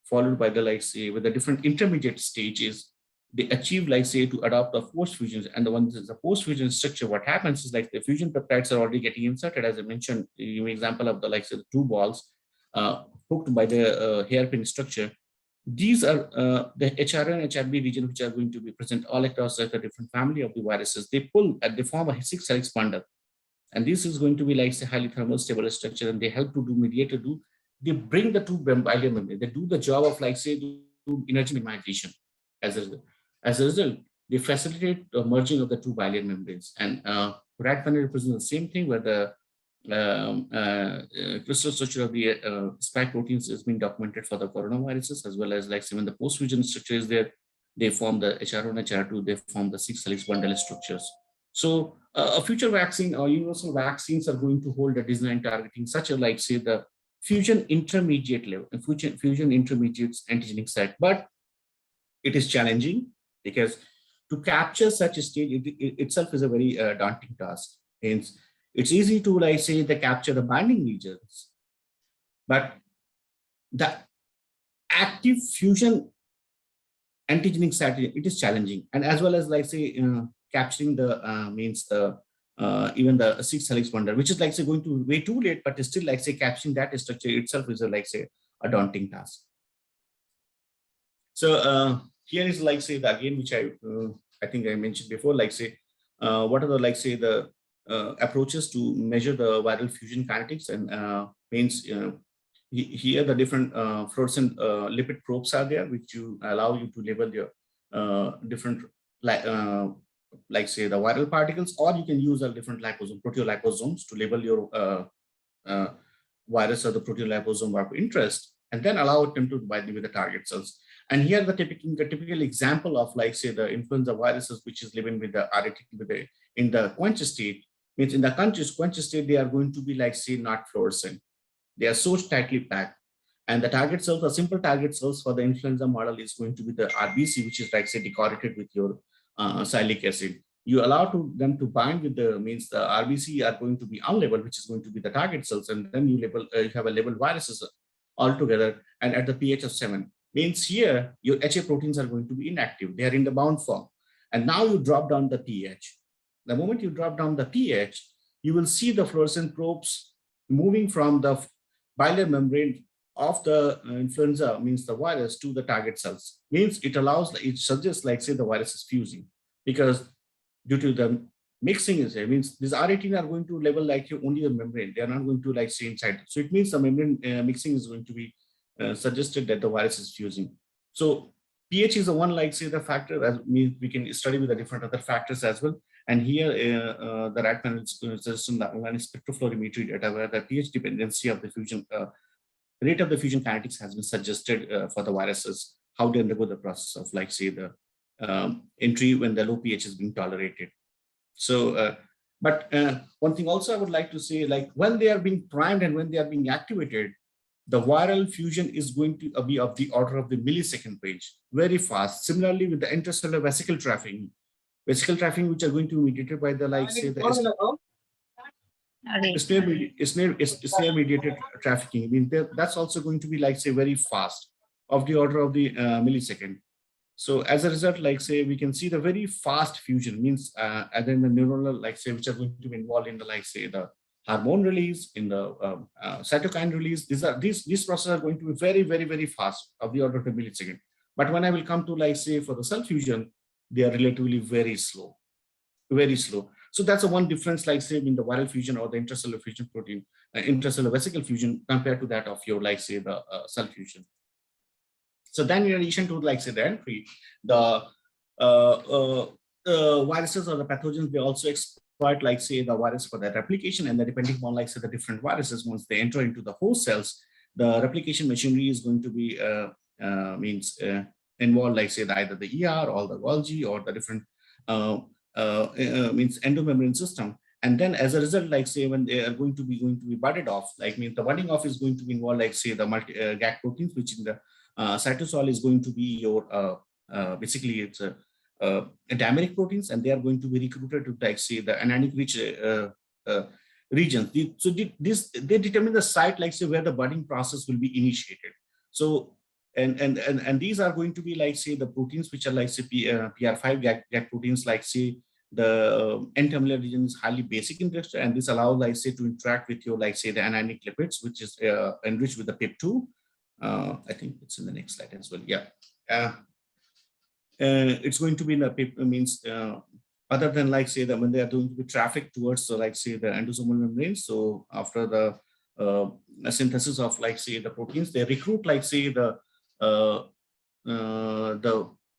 followed by the like say with the different intermediate stages they achieve, like say, to adopt the post fusions. And the one is the post fusion structure. What happens is like the fusion peptides are already getting inserted, as I mentioned, in example of the like say the two balls hooked by the hairpin structure. These are the HRA and HRB region, which are going to be present all across like a different family of the viruses. They pull and they form a 6-helix bundle. And this is going to be like say highly thermal stable structure, and they help to do mediator do. They bring the two bilayer membrane. They do the job of like say do energy minimization. As a result, they facilitate the merging of the two bilayer membranes. And rat panel represents the same thing, where the crystal structure of the spike proteins has been documented for the coronaviruses, as well as like even the post-fusion structure is there. They form the HR1, HR2, they form the 6-helix bundle structures. So a future vaccine or universal vaccines are going to hold a design targeting such a like say the fusion intermediate level, fusion intermediates antigenic site. But it is challenging because to capture such a stage itself is a very daunting task. It's easy to like say the capture the binding regions, but the active fusion antigenic site, it is challenging. And as well as like say capturing the means the even the 6-helix bundle, which is like say going to way too late, but still like say capturing that structure itself is a like say a daunting task. So here is like say the again, which I think I mentioned before, like say what are the like say the approaches to measure the viral fusion kinetics. And means here the different fluorescent lipid probes are there, which you allow you to label your different like say the viral particles, or you can use a different liposome, proteoliposomes, to label your virus or the proteoliposome of interest, and then allow them to bind with the target cells. And here the typical example of like say the influenza viruses, which is living with the RAT in the quench state, means in the quench state, they are going to be like say not fluorescent. They are so tightly packed. And the target cells, the simple target cells for the influenza model is going to be the RBC, which is like say decorated with your salicylic acid. You allow them to bind with the means the RBC are going to be unlabeled, which is going to be the target cells, and then you label you have a labeled viruses altogether, and at the pH of 7. Means here your HA proteins are going to be inactive. They are in the bound form. And now you drop down the pH. The moment you drop down the pH, you will see the fluorescent probes moving from the bilayer membrane of the influenza, means the virus, to the target cells. Means it suggests like say the virus is fusing, because due to the mixing is there, means these R18 are going to label like only the membrane. They are not going to like stay inside. So it means the membrane mixing is going to be suggested that the virus is fusing. So pH is the one like say the factor, as means we can study with the different other factors as well. And here the rat panel is suggesting the spectrophlorimetry data, where the pH dependency of the fusion rate of the fusion kinetics has been suggested for the viruses, how they undergo the process of like say the entry when the low pH is being tolerated. So but one thing also I would like to say, like when they are being primed and when they are being activated, the viral fusion is going to be of the order of the millisecond range, very fast. Similarly with the intracellular vesicle trafficking, which are going to be mediated by the like say the snare mediated trafficking. I mean, that's also going to be like say very fast, of the order of the millisecond. So as a result, like say we can see the very fast fusion, means and then the neuronal like say which are going to be involved in the like say the hormone release, in the cytokine release. These processes are going to be very, very, very fast, of the order of a millisecond. But when I will come to like say for the cell fusion, they are relatively very slow, very slow. So that's a one difference, like say in the viral fusion or the intracellular fusion protein, intracellular vesicle fusion compared to that of your like say the cell fusion. So then in addition to like say the entry, the viruses or the pathogens, they also exploit like say the virus for that replication, and then depending on like say the different viruses, once they enter into the host cells, the replication machinery is going to be involved like say either the ER or the Golgi or the different means endomembrane system. And then as a result, like say when they are going to be budded off, like means the budding off is going to be involved like say the GAC proteins, which in the cytosol is going to be your basically it's a dimeric proteins, and they are going to be recruited to like say the anionic rich regions. So they determine the site like say where the budding process will be initiated. So and these are going to be like, say, the proteins which are like, say, PR5 GAG proteins, like, say, the N-terminal region is highly basic in structure, and this allows, like, say, to interact with your, like, say, the anionic lipids, which is enriched with the PIP2. I think it's in the next slide as well. Yeah. It's going to be in the PIP, means other than, like, say, when they are going to be trafficked towards, like, say, the endosomal membrane. So after the synthesis of, like, say, the proteins, they recruit, like, say, the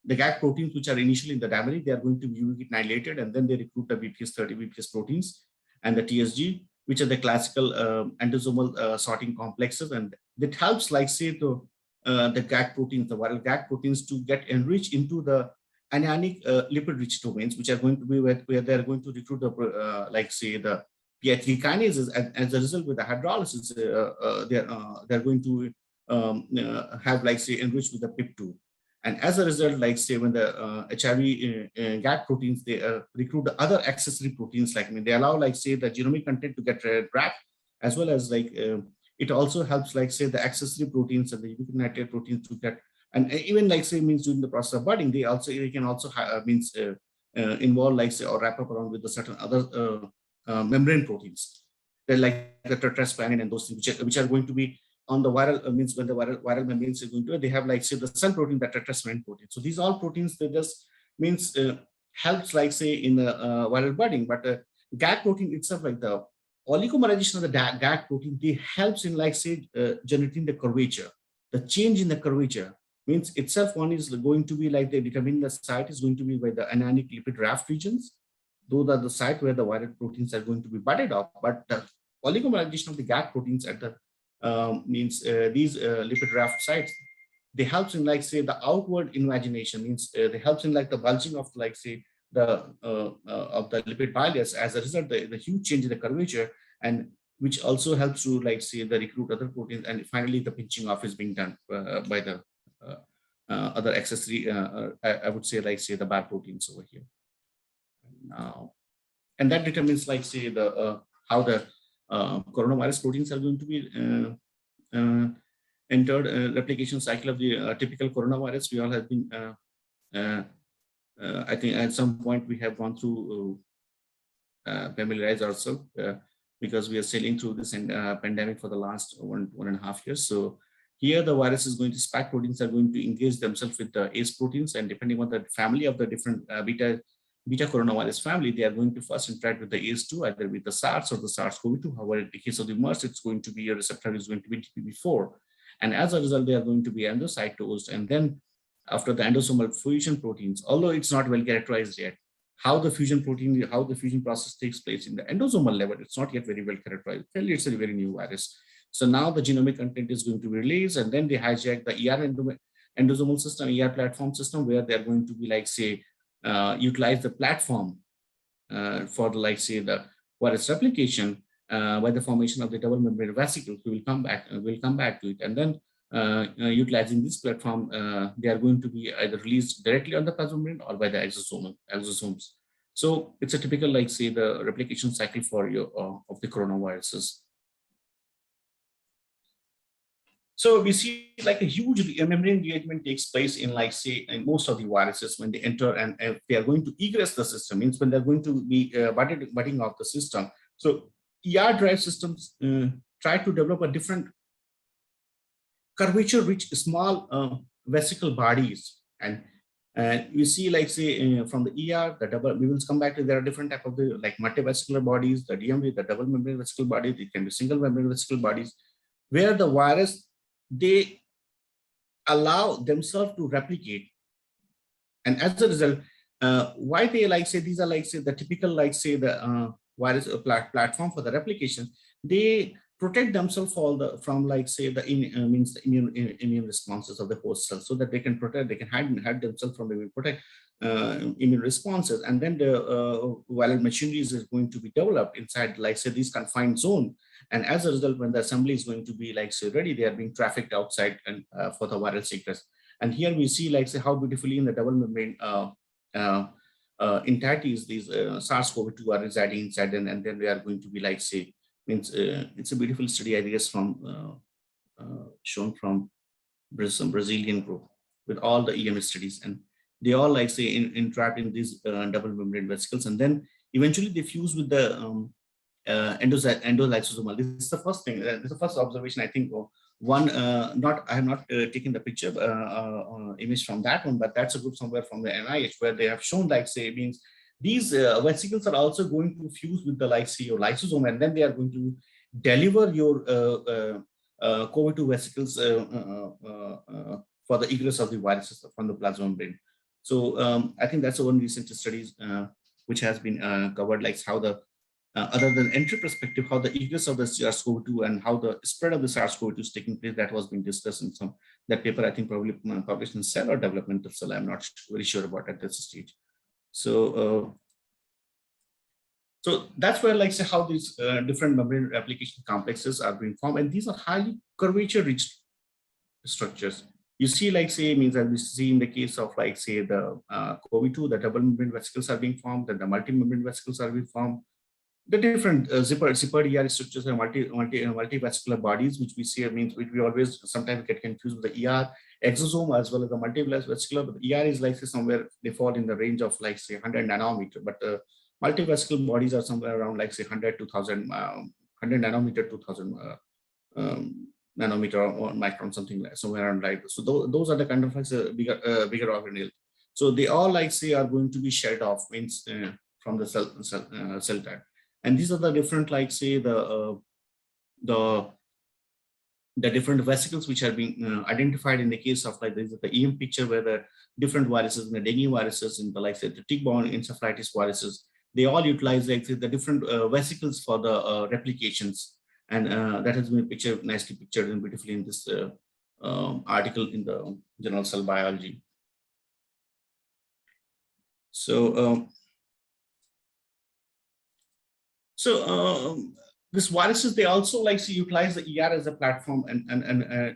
GAG proteins which are initially in the dimery. They are going to be UV annihilated, and then they recruit the BPS30 BPS proteins and the TSG, which are the classical endosomal sorting complexes, and that helps, like, say, the GAG proteins, the viral GAG proteins, to get enriched into the anionic lipid-rich domains, which are going to be where they are going to recruit the, like, say, the PI3 kinases. And as a result, with the hydrolysis, they're going to have, like, say, enriched with the PIP2. And as a result, like, say, when the HIV GAG proteins, they recruit the other accessory proteins, like, I mean, they allow, like, say, the genomic content to get wrapped, as well as, like, it also helps, like, say, the accessory proteins and the ubiquitinated proteins to get, and even, like, say, means during the process of budding, they can also means involve, like, say, or wrap up around with the certain other membrane proteins. They're like the tetraspanin and those things, which are going to be on the viral, means when the viral membranes are going to, they have, like, say, the cell protein, the tetraspanin protein. So these all proteins, they just means helps, like, say, in the viral budding. But GAG protein itself, like the oligomerization of the GAG protein, they helps in, like, say, generating the curvature. The change in the curvature means itself, one is going to be, like, they determine the site is going to be by the anionic lipid raft regions. Those are the site where the viral proteins are going to be budded off. But the oligomerization of the GAG proteins at the means these lipid raft sites, they helps in, like, say, the outward invagination, means they helps in, like, the bulging of, like, say, the of the lipid bilayers. As a result, the huge change in the curvature, and which also helps to, like, say, the recruit other proteins, and finally the pinching off is being done by the other accessory, I would say, like, say, the bad proteins over here. Now, and that determines, like, say, the how the coronavirus proteins are going to be entered. Replication cycle of the typical coronavirus, we all have been I think at some point we have gone through familiarize ourselves because we are sailing through this pandemic for the last 1.5 years. So here the virus is going to, spike proteins are going to engage themselves with the ACE proteins, and depending on the family of the different beta coronavirus family, they are going to first interact with the ACE2, either with the SARS or the SARS-CoV-2. However, in the case of the MERS, it's going to be a receptor is going to be TPP4. And as a result, they are going to be endocytosed. And then after the endosomal fusion proteins, although it's not well characterized yet, how the fusion process takes place in the endosomal level, it's not yet very well characterized. Clearly, it's a very new virus. So now the genomic content is going to be released, and then they hijack the ER endosomal system, ER platform system, where they're going to be, like, say, utilize the platform for the, like, say, the virus replication by the formation of the double membrane vesicles. We'll come back to it. And then utilizing this platform, they are going to be either released directly on the plasma membrane or by the exosomes. So it's a typical, like, say, the replication cycle for your of the coronaviruses. So we see, like, a huge membrane rearrangement takes place in, like, say, in most of the viruses when they enter, and if they are going to egress the system, means when they're going to be budding off the system. So ER-derived systems try to develop a different curvature-rich small vesicle bodies, and you see, like, say, from the ER, the double. We will come back to, there are different type of the, like, multivesicular bodies, the DMV, the double membrane vesicle bodies. It can be single membrane vesicle bodies, where the virus, they allow themselves to replicate. And as a result, why they, like, say, these are, like, say, the typical, like, say, the virus platform for the replication. They protect themselves from, like, say, the means the immune responses of the host cells, so that they can protect, they can hide themselves from the immune responses. And then the viral machinery is going to be developed inside, like, say, this confined zone. And as a result, when the assembly is going to be, like, say, ready, they are being trafficked outside and for the viral sectors. And here we see, like, say, how beautifully in the double membrane entities these SARS-CoV-2 are residing inside, and then they are going to be, like, say, means it's a beautiful study, I guess, from shown from some Brazilian group with all the EM studies, and they all like say entrapped in these double membrane vesicles, and then eventually they fuse with the endolysosomal. This is the first thing. This is the first observation. I think one. Not I have not taken the picture image from that one, but that's a group somewhere from the NIH where they have shown like say means these vesicles are also going to fuse with the like say your lysosome, and then they are going to deliver your COVID-2 vesicles for the egress of the viruses from the plasma membrane. So I think that's one recent studies which has been covered, like how the other than entry perspective, how the egress of the SARS-CoV-2 and how the spread of the SARS-CoV-2 is taking place. That was being discussed in some that paper. I think probably published in Cell or Developmental Cell. I'm not very sure about at this stage. So. So that's where, like, say, how these different membrane replication complexes are being formed, and these are highly curvature-rich structures. You see, like, say, means as we see in the case of, like, say, the COVID-2, the double membrane vesicles are being formed, then the multi-membrane vesicles are being formed. The different zippered ER structures are multivesicular bodies, which we see means which we always sometimes get confused with the ER exosome as well as the multivesicular. But the ER is like say somewhere they fall in the range of like say 100 nanometer, but multivesicular bodies are somewhere around like say 100 to 1000, 100 nanometer to 1000 nanometer or micron, something like somewhere around like this. So those are the kind of like bigger organelle. So they all like say are going to be shed off means from the cell type. And these are the different, like say the different vesicles which are being identified in the case of like this is the EM picture where the different viruses, the dengue viruses, and the like say the tick-borne encephalitis viruses, they all utilize like say, the different vesicles for the replications, and that has been nicely pictured and beautifully in this article in the Journal Cell Biology. So. These viruses, they also like say utilize the ER as a platform, and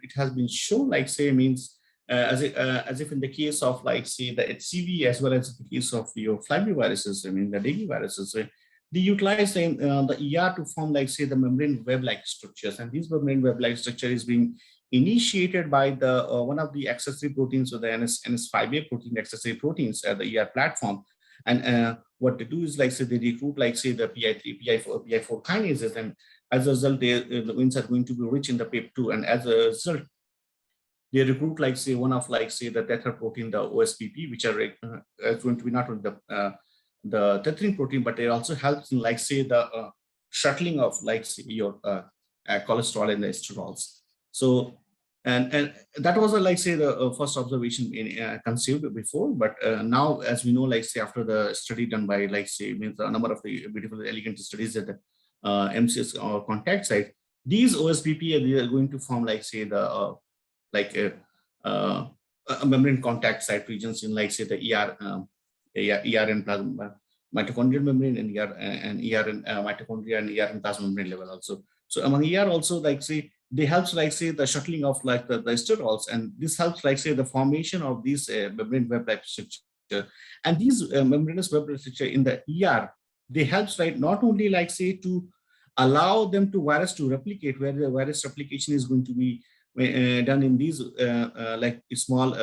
it has been shown like say means as if in the case of like say the HCV as well as the case of your flaviviruses, I mean the dengue viruses, they utilize the ER to form like say the membrane web-like structures, and these membrane web-like structure is being initiated by the one of the accessory proteins or the NS5A protein accessory proteins at the ER platform. And what they do is like say they recruit like say the PI3, PI4 kinases, and as a result, the wins are going to be rich in the PAP2, and as a result, they recruit like say one of like say the tetraprotein, the OSPP, which are going to be not only the tethering protein, but it also helps in like say the shuttling of like say your cholesterol and the sterols. So. And that was like say the first observation in conceived before, but now as we know, like say after the study done by like say means a number of the beautiful elegant studies at the MCS or contact site, these OSPP they are going to form like say the a membrane contact site regions in like say the ER and plasma mitochondrial membrane and ER and mitochondria and ER and plasma membrane level also. So among ER also like say they helps like say the shuttling of like the sterols, and this helps like say the formation of these membrane web-like structure. And these membranous web-like structure in the ER, they helps right not only like say to allow them to virus to replicate, where the virus replication is going to be done in these like small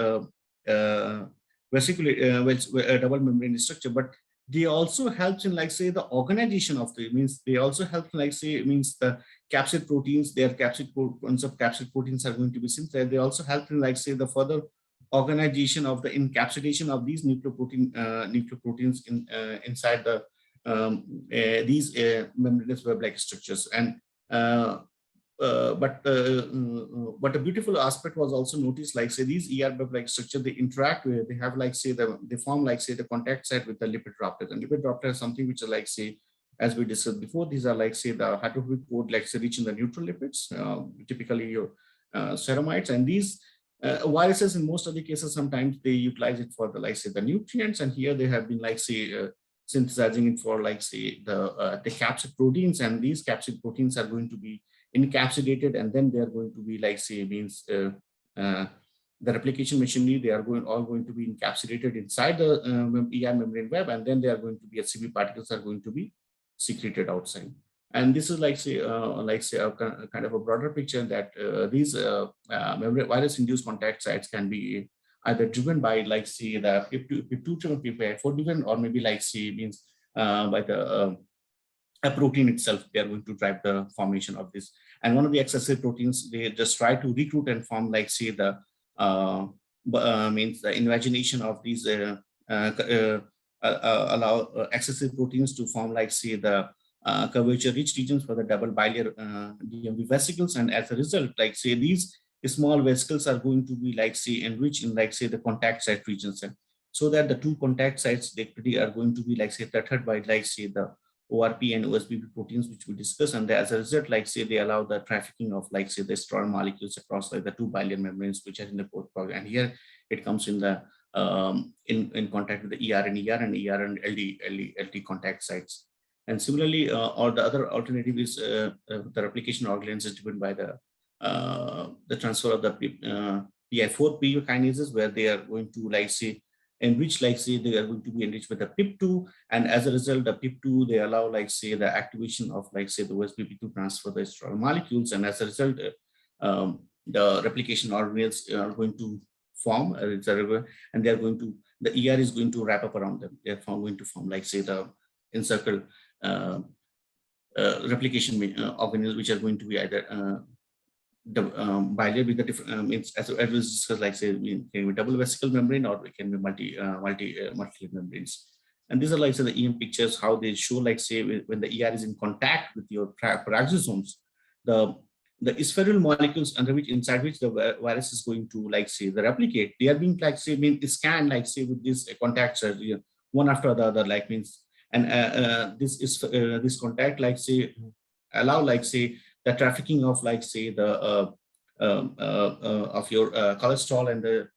vesicular double membrane structure, but they also helps in like say the organization of the means they also help like say means the capsid proteins, their capsid proteins are going to be synthesized. They also help in like say the further organization of the encapsulation of these nucleoproteins inside the these membranous web-like structures. And but a beautiful aspect was also noticed, like say these ER web-like structure, they interact with, they have like say they form like say the contact site with the lipid droplet, and lipid droplet is something which is like say, as we discussed before, these are like say the hydrophobic port, like say rich in the neutral lipids, typically your ceramides, and these viruses in most of the cases sometimes they utilize it for the like say the nutrients, and here they have been like say synthesizing it for like say the capsid proteins, and these capsid proteins are going to be encapsulated, and then they are going to be like say means the replication machinery, they are all going to be encapsulated inside the ER membrane web, and then they are going to be HCV particles are going to be secreted outside. And this is like say a kind of a broader picture that these virus-induced contact sites can be either driven by like say the PIP2 driven PIP4 driven, or maybe like say means by the a protein itself. They are going to drive the formation of this. And one of the excessive proteins, they just try to recruit and form like say the means the invagination of these allow excessive proteins to form like say the curvature rich regions for the double biliar DMV vesicles. And as a result, like say these small vesicles are going to be like say enriched in like say the contact site regions, and so that the two contact sites they are going to be like say tethered by like say the ORP and OSBP proteins, which we discussed. And as a result, like say they allow the trafficking of like say the strong molecules across like the two biliar membranes, which are in the port pocket. And here it comes in the in contact with the ER and LD contact sites. And similarly, or the other alternative is the replication organism is driven by the transfer of the PI4 PU kinases, where they are going to like say enrich like say they are going to be enriched with the PIP2, and as a result the PIP2 they allow like say the activation of like say the OSBP to transfer the strong molecules, and as a result the replication organelles are going to form and they are going to the ER is going to wrap up around them. They are going to form like say the encircle replication organelles, which are going to be either the biliar with the different means as was discussed, like say it can be double vesicle membrane, or it can be multi membranes. And these are like say the EM pictures, how they show like say when the ER is in contact with your peroxisomes, the spheral molecules under which inside which the virus is going to like say the replicate, they are being like say being scanned like say with this contact one after the other, like means. And this is this contact like say allow like say the trafficking of like say the of your cholesterol and the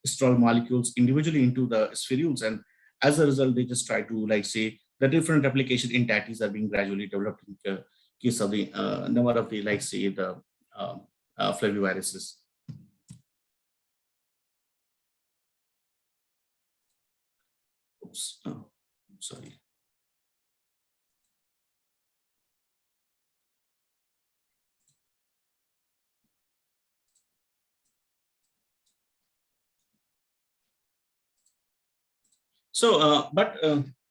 sterol molecules individually into the spherules, and as a result they just try to like say the different replication entities are being gradually developed in the case of the number of the like say the flaviviruses. Oops, sorry. So, but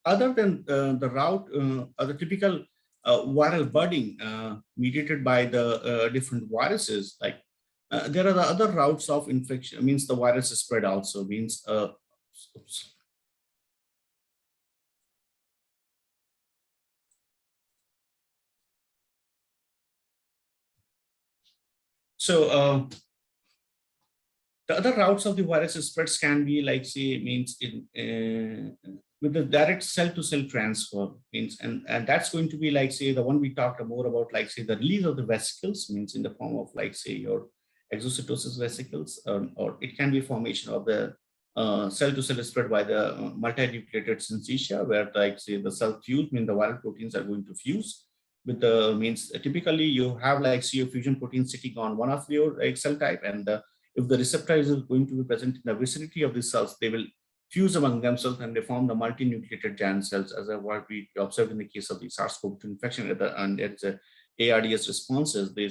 other than the route, the typical viral budding mediated by the different viruses, like there are the other routes of infection, means the virus spread also means. Oops. So the other routes of the virus spreads can be like say means in with the direct cell-to-cell transfer means, and that's going to be like say the one we talked more about, like say the release of the vesicles means in the form of like say your exocytosis vesicles, or it can be formation of the cell-to-cell spread by the multinucleated synthesia, where like say the cell fuse means the viral proteins are going to fuse with the means. Typically you have like see a fusion protein sitting on one of your cell type, and if the receptor is going to be present in the vicinity of the cells, they will fuse among themselves and they form the multinucleated giant cells, as what we observed in the case of the SARS-CoV-2 infection. And there's a ARDS responses. They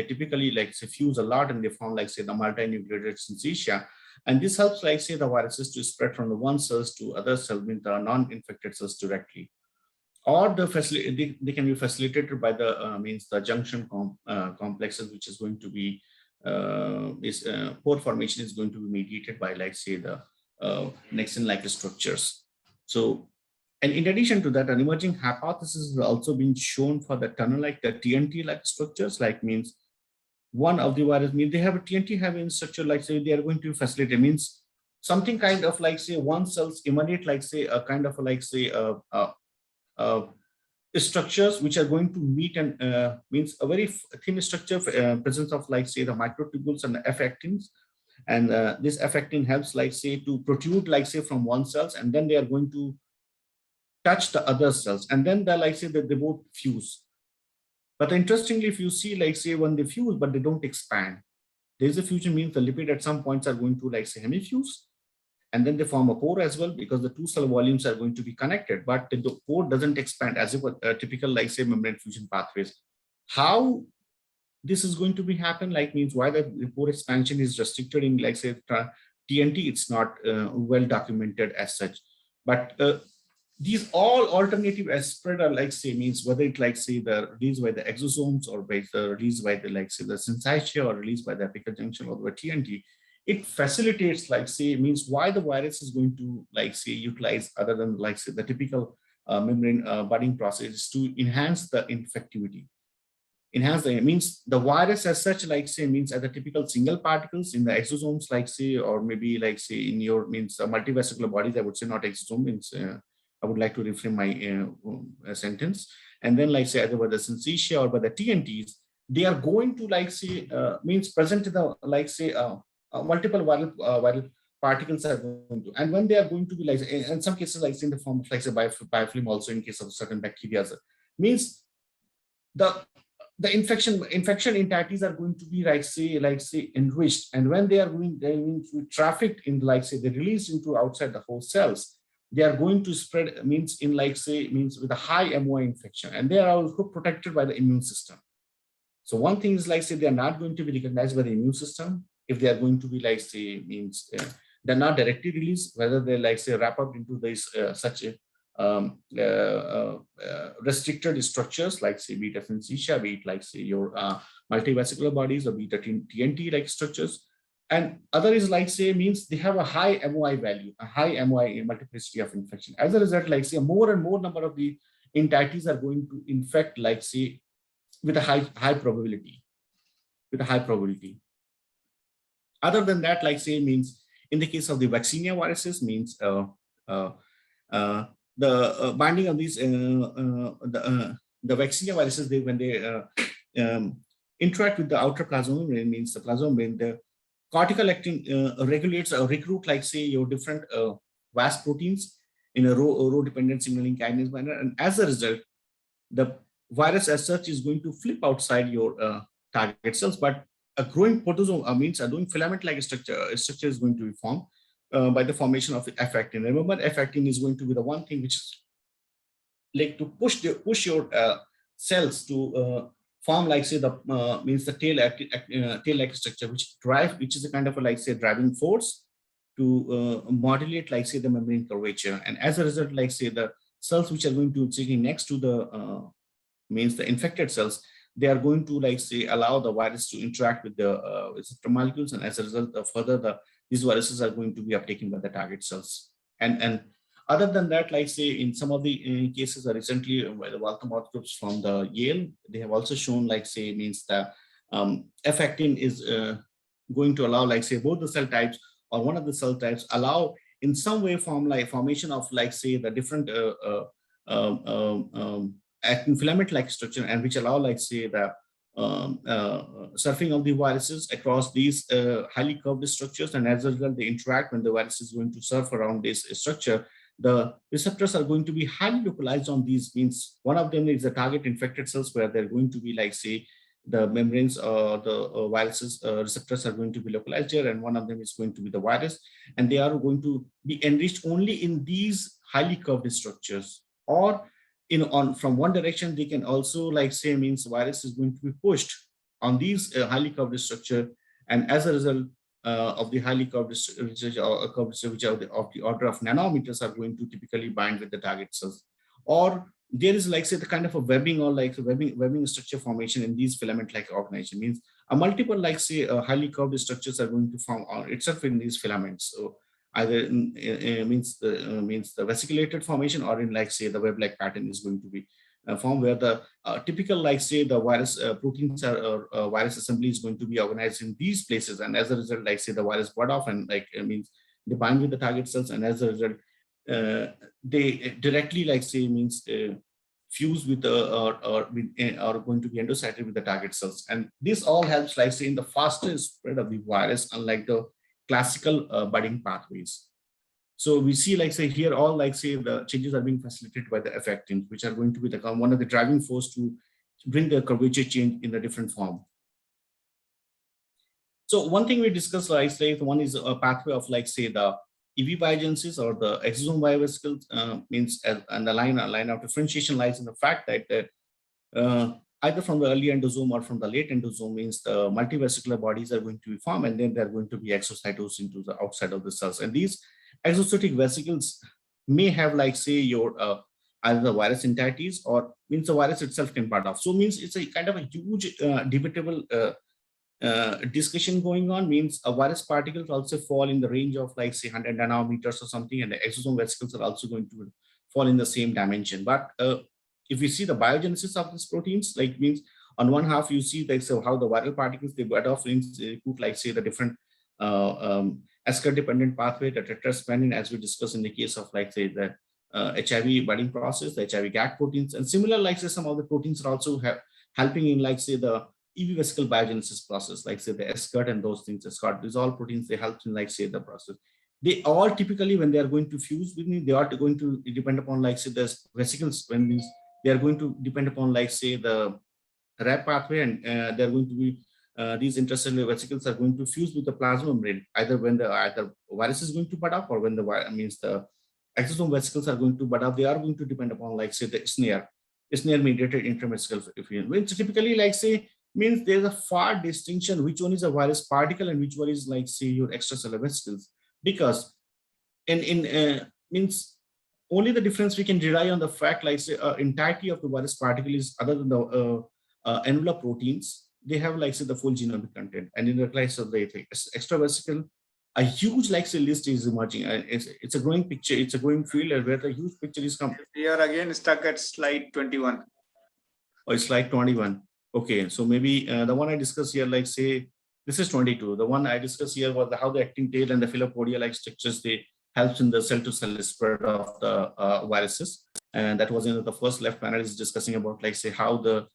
typically like say fuse a lot and they form like say the multinucleated synthesia. And this helps like say the viruses to spread from the one cells to other cells, means the non-infected cells directly. Or they can be facilitated by the means the junction complexes, which is going to be pore formation is going to be mediated by like say the Nexon-like structures. So, and in addition to that, an emerging hypothesis has also been shown for the tunnel-like, the TNT-like structures, like means one of the virus means they have a TNT having structure, like say they are going to facilitate, means something kind of like say one cells emanate like say a kind of like say structures which are going to meet and means a very thin structure, presence of like say the microtubules and the F-actins. And this F-actin helps like say to protrude like say from one cells, and then they are going to touch the other cells, and then they like say that they both fuse. But interestingly, if you see like say when they fuse but they don't expand, there's a fusion, means the lipid at some points are going to like say hemifuse, and then they form a pore as well, because the two cell volumes are going to be connected, but the pore doesn't expand as if a typical, like say, membrane fusion pathways. How this is going to be happen, like means why the pore expansion is restricted in, like say, TNT, it's not well documented as such. But these all alternative as spread are, like say, means whether it, like say, the released by the exosomes or by the released by the, like say, the syncytia, or released by the apical junction or the TNT, it facilitates, like say, means why the virus is going to, like say, utilize other than, like say, the typical membrane budding process to enhance the infectivity. Enhance the means the virus as such, like say, means as the typical single particles in the exosomes, like say, or maybe like say in your means multivesicular bodies, I would say, not exosome, means I would like to reframe my sentence. And then, like say, either by the syncytia or by the TNTs, they are going to, like say, means present the, like say, multiple viral particles are going to, and when they are going to be, like, in some cases, like in the form of, like say, biofilm, also in case of certain bacteria, means the infection entities are going to be, like say enriched, and when they're going to be trafficked in, like say, they're released into outside the host cells, they are going to spread, means in, like say, means with a high MOI infection, and they are also protected by the immune system. So one thing is, like say, they are not going to be recognized by the immune system if they are going to be, like say, means they're not directly released, whether they, like say, wrap up into this such a restricted structures, like say, be it syncytia, be it, like say, your multivesicular bodies, or be it TNT like structures. And other is, like say, means they have a high MOI value, a high MOI multiplicity of infection. As a result, like say, more and more number of the entities are going to infect, like say, with a high probability, with a high probability. Other than that, like say, means in the case of the vaccinia viruses, means the binding of these the vaccinia viruses, they, when they interact with the outer plasma membrane, means the plasma membrane, the cortical actin regulates or recruit, like say, your different VAS proteins in a row dependent signaling kinase manner, and as a result, the virus as such is going to flip outside your target cells, but a growing proteasome means a doing filament-like structure is going to be formed by the formation of F-actin. Remember, F-actin is going to be the one thing which is like to push your cells to form, like say, the means the tail-like structure, which is a kind of a, like say, driving force to modulate, like say, the membrane curvature, and as a result, like say, the cells which are going to sitting next to the means the infected cells, they are going to, like say, allow the virus to interact with the receptor molecules, and as a result, further these viruses are going to be uptaken by the target cells. And other than that, like say, in some of the cases recently by the Waltham groups from the Yale, they have also shown, like say, means the F-actin is going to allow, like say, both the cell types or one of the cell types allow in some way formation of, like say, the different actin filament-like structure, and which allow, like say, the surfing of the viruses across these highly curved structures, and as a result, they interact when the virus is going to surf around this structure. The receptors are going to be highly localized on these, means one of them is the target infected cells, where they're going to be, like say, the membranes or the viruses receptors are going to be localized here, and one of them is going to be the virus, and they are going to be enriched only in these highly curved structures, or from one direction, they can also, like say, means virus is going to be pushed on these highly curved structure, and as a result of the highly curved structure, which are of the order of nanometers, are going to typically bind with the target cells. Or there is, like say, the kind of a webbing or like webbing structure formation in these filament-like organization, means a multiple, like say, highly curved structures are going to form on itself in these filaments. So either means the vesiculated formation, or in, like say, the web-like pattern is going to be formed, where the typical, like say, the virus proteins or virus assembly is going to be organized in these places, and as a result, like say, the virus bud off, and like means they bind with the target cells, and as a result, they directly, like say, means fuse with or are going to be endocyted with the target cells, and this all helps, like say, in the faster spread of the virus, unlike the classical budding pathways. So we see, like say, here all, like say, the changes are being facilitated by the F-actins, which are going to be the one of the driving force to bring the curvature change in the different form. So one thing we discussed, like say, one is a pathway of, like say, the EV biogenesis or the exosome biovesicles means, and the line of differentiation lies in the fact that either from the early endosome or from the late endosome means the multivesicular bodies are going to be formed, and then they're going to be exocytosed into the outside of the cells. And these exocytic vesicles may have, like, say, your either the virus entities or means the virus itself can part off. So means it's a kind of a huge debatable discussion going on. Means a virus particles also fall in the range of, like, say, 100 nanometers or something, and the exosome vesicles are also going to fall in the same dimension. But if you see the biogenesis of these proteins, like, means on one half you see, like, so how the viral particles they butt off, means they put, like, say, the different escar dependent pathway, the tetraspanin, as we discussed in the case of, like, say, the HIV budding process, the HIV GAC proteins, and similar, like, say, some of the proteins are also helping in, like, say, the EV vesicle biogenesis process, like, say, the escart and those things. Escart, these all proteins, they help in, like, say, the process. They all typically, when they are going to fuse with me, they are going to depend upon, like, say, the vesicles. When these, they are going to depend upon, like, say, the RAP pathway, and they're going to be these intracellular vesicles are going to fuse with the plasma membrane, either when the virus is going to bud up, or when the means the exosome vesicles are going to bud up. They are going to depend upon, like, say, the snare mediated intravesical effusion, which typically, like, say, means there's a far distinction which one is a virus particle and which one is, like, say, your extracellular vesicles, because in means only the difference we can rely on the fact, like, say, entirety of the virus particle is, other than the envelope proteins, they have, like, say, the full genomic content. And in the case of the extravesical, a huge, like, say, list is emerging. It's a growing picture, it's a growing field where the huge picture is coming. We are again stuck at slide 21. Oh, it's slide 21. Okay, so maybe the one I discussed here, like, say, this is 22. The one I discussed here was how the actin tail and the filopodia-like structures, they helps in the cell-to-cell spread of the viruses. And that was in the first left panel is discussing about, like, say, how the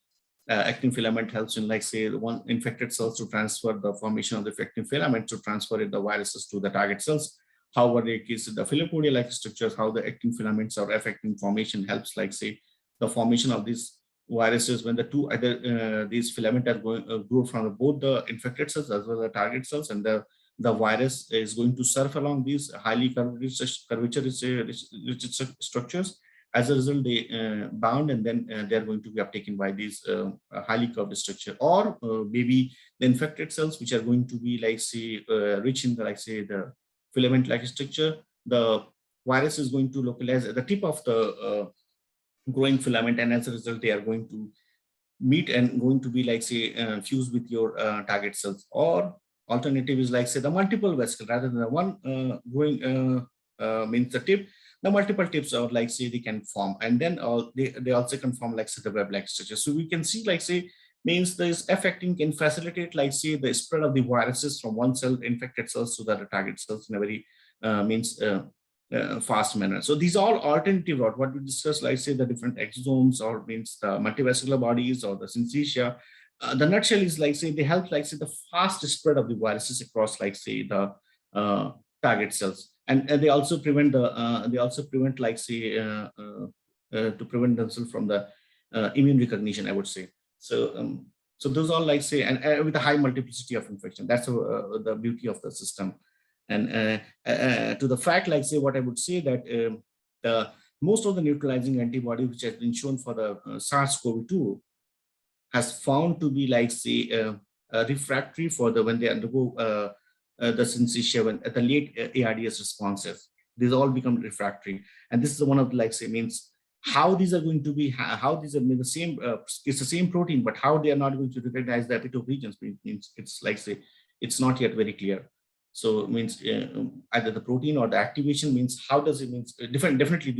actin filament helps in, like, say, the one infected cells to transfer the formation of the actin filament to transfer the viruses to the target cells. However, the case of the filopodia-like structures, how the actin filaments or affecting formation helps, like, say, the formation of these viruses when the two either these filament are going grow from both the infected cells as well as the target cells, and the virus is going to surf along these highly curvature structures. As a result, they bound, and then they're going to be uptaken by these highly curved structure, or maybe the infected cells, which are going to be, like, say, rich in the, like, say, the filament like structure. The virus is going to localize at the tip of the growing filament, and as a result they are going to meet and going to be, like, say, fused with your target cells. Or alternative is, like, say, the multiple vesicle rather than the one growing means the tip, the multiple tips, or, like, say, they can form, and then they also can form, like, say, the web-like structure. So we can see, like, say, means this affecting can facilitate, like, say, the spread of the viruses from one cell infected cells to the target cells in a very means fast manner. So these are alternative route. What we discussed, like, say, the different exosomes, or means the multivesicular bodies, or the synthesia. The nutshell is, like, say, they help, like, say, the fast spread of the viruses across, like, say, the target cells, and they also prevent the like, say, to prevent themselves from the immune recognition, I would say. So those all, like, say, and with a high multiplicity of infection. That's the beauty of the system. And to the fact, like, say, what I would say that the most of the neutralizing antibody which has been shown for the SARS-CoV-2 has found to be, like, say, refractory for the when they undergo the synthesia when at the late ARDS responses. These all become refractory, and this is one of the, like, say, means how these are going to be, how these are the same. It's the same protein, but how they are not going to recognize the epitope regions means it's, like, say, it's not yet very clear. So it means either the protein or the activation means how does it means definitely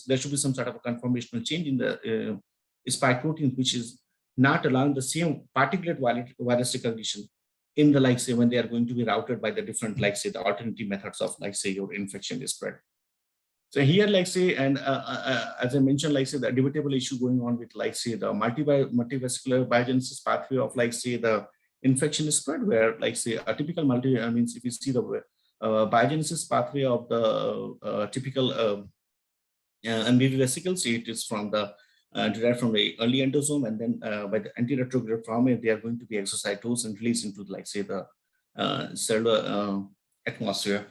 there should be some sort of a conformational change in the spike protein, which is not allowing the same particulate virus recognition in the, like, say, when they are going to be routed by the different, like, say, the alternative methods of, like, say, your infection is spread. So here, like, say, and as I mentioned, like, say, the debatable issue going on with, like, say, the multivesicular biogenesis pathway of, like, say, the infection is spread, where, like, say, a typical means if you see the biogenesis pathway of the typical MBV vesicles, it is from the derived from the early endosome, and then by the antiretrograde form, they are going to be exocytosed and released into, like, say, the cellular atmosphere.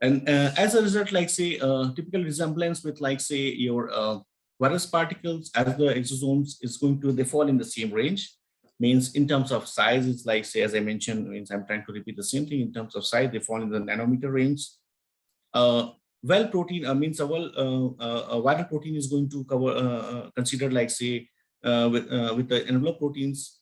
And as a result, like say, typical resemblance with like say your virus particles as the exosomes is going to, they fall in the same range. Means in terms of size, it's like say, as I mentioned, means I'm trying to repeat the same thing. In terms of size, they fall in the nanometer range. uh, well protein means a viral protein is going to cover consider like say with the envelope proteins,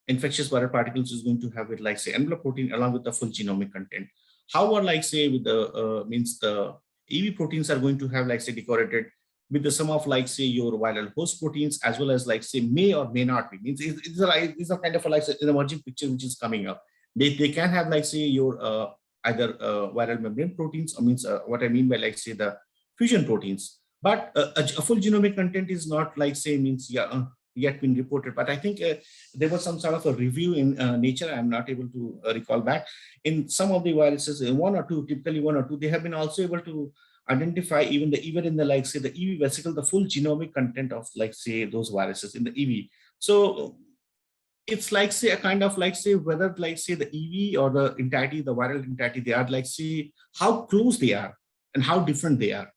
infectious viral particles is going to have it like say envelope protein along with the full genomic content. However, like say with the means the EV proteins are going to have like say decorated with the sum of like say your viral host proteins as well as like say may or may not be, means it's a kind of a, like say, an emerging picture which is coming up. They can have like say your either viral membrane proteins, or means what I mean by like say the fusion proteins. But a full genomic content is not like say means yet been reported. But I think there was some sort of a review in Nature. I'm not able to recall back. In some of the viruses, one or two, typically one or two, they have been also able to identify even in the like say the EV vesicle, the full genomic content of like say those viruses in the EV. So it's like say a kind of like say whether like say the EV or the entirety, the viral entirety, they are like say how close they are and how different they are.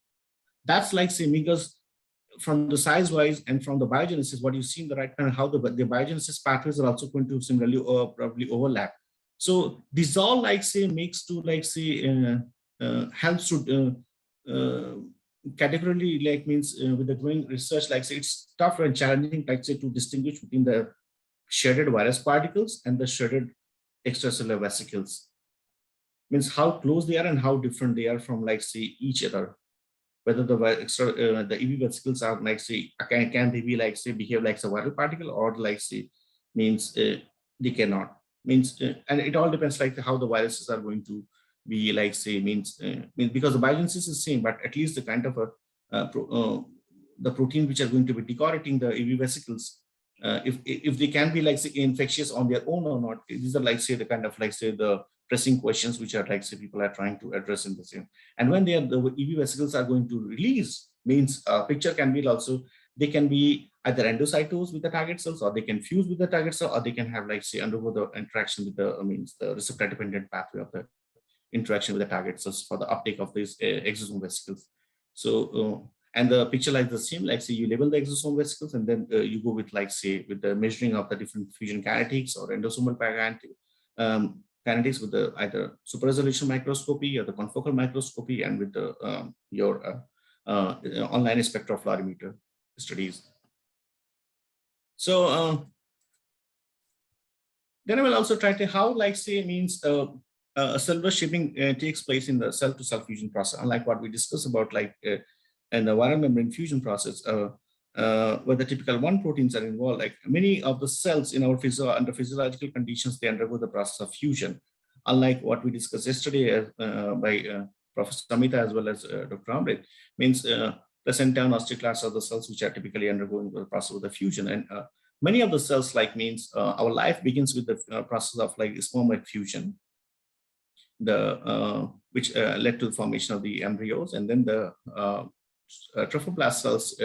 That's like say because from the size wise and from the biogenesis, what you see in the right hand, how the biogenesis pathways are also going to similarly or probably overlap. So this all like say makes to like say helps to categorically like means with the growing research, like say it's tough and challenging like say to distinguish between the shredded virus particles and the shredded extracellular vesicles. Means how close they are and how different they are from like say each other. Whether the EV vesicles are like say can they be like say behave like a viral particle, or like say means they cannot, means and it all depends like how the viruses are going to be like say means because the biogenesis is same, but at least the kind of a the protein which are going to be decorating the EV vesicles, if they can be like say infectious on their own or not, these are like say the kind of like say the pressing questions which are like say people are trying to address in the same. And when they are the EV vesicles are going to release, means picture can be also, they can be either endocytose with the target cells, or they can fuse with the target cell, or they can have like say undergo the interaction with the means the receptor dependent pathway of the interaction with the target cells for the uptake of these exosome vesicles. So and the picture like the same, like say you label the exosome vesicles, and then you go with like say with the measuring of the different fusion kinetics or endosomal kinetics with the either super resolution microscopy or the confocal microscopy, and with the your online spectrophlorimeter studies. So then I will also try to how like say means cellular shaping takes place in the cell to cell fusion process, unlike what we discussed about like in the viral membrane fusion process, where the typical one proteins are involved. Like many of the cells in our under physiological conditions, they undergo the process of fusion, unlike what we discussed yesterday by Professor Samita as well as Dr. Amrit. Means placenta and osteoclasts are the cells which are typically undergoing the process of the fusion, and many of the cells like means our life begins with the process of like sperm-egg fusion, the which led to the formation of the embryos, and then the trophoblast cells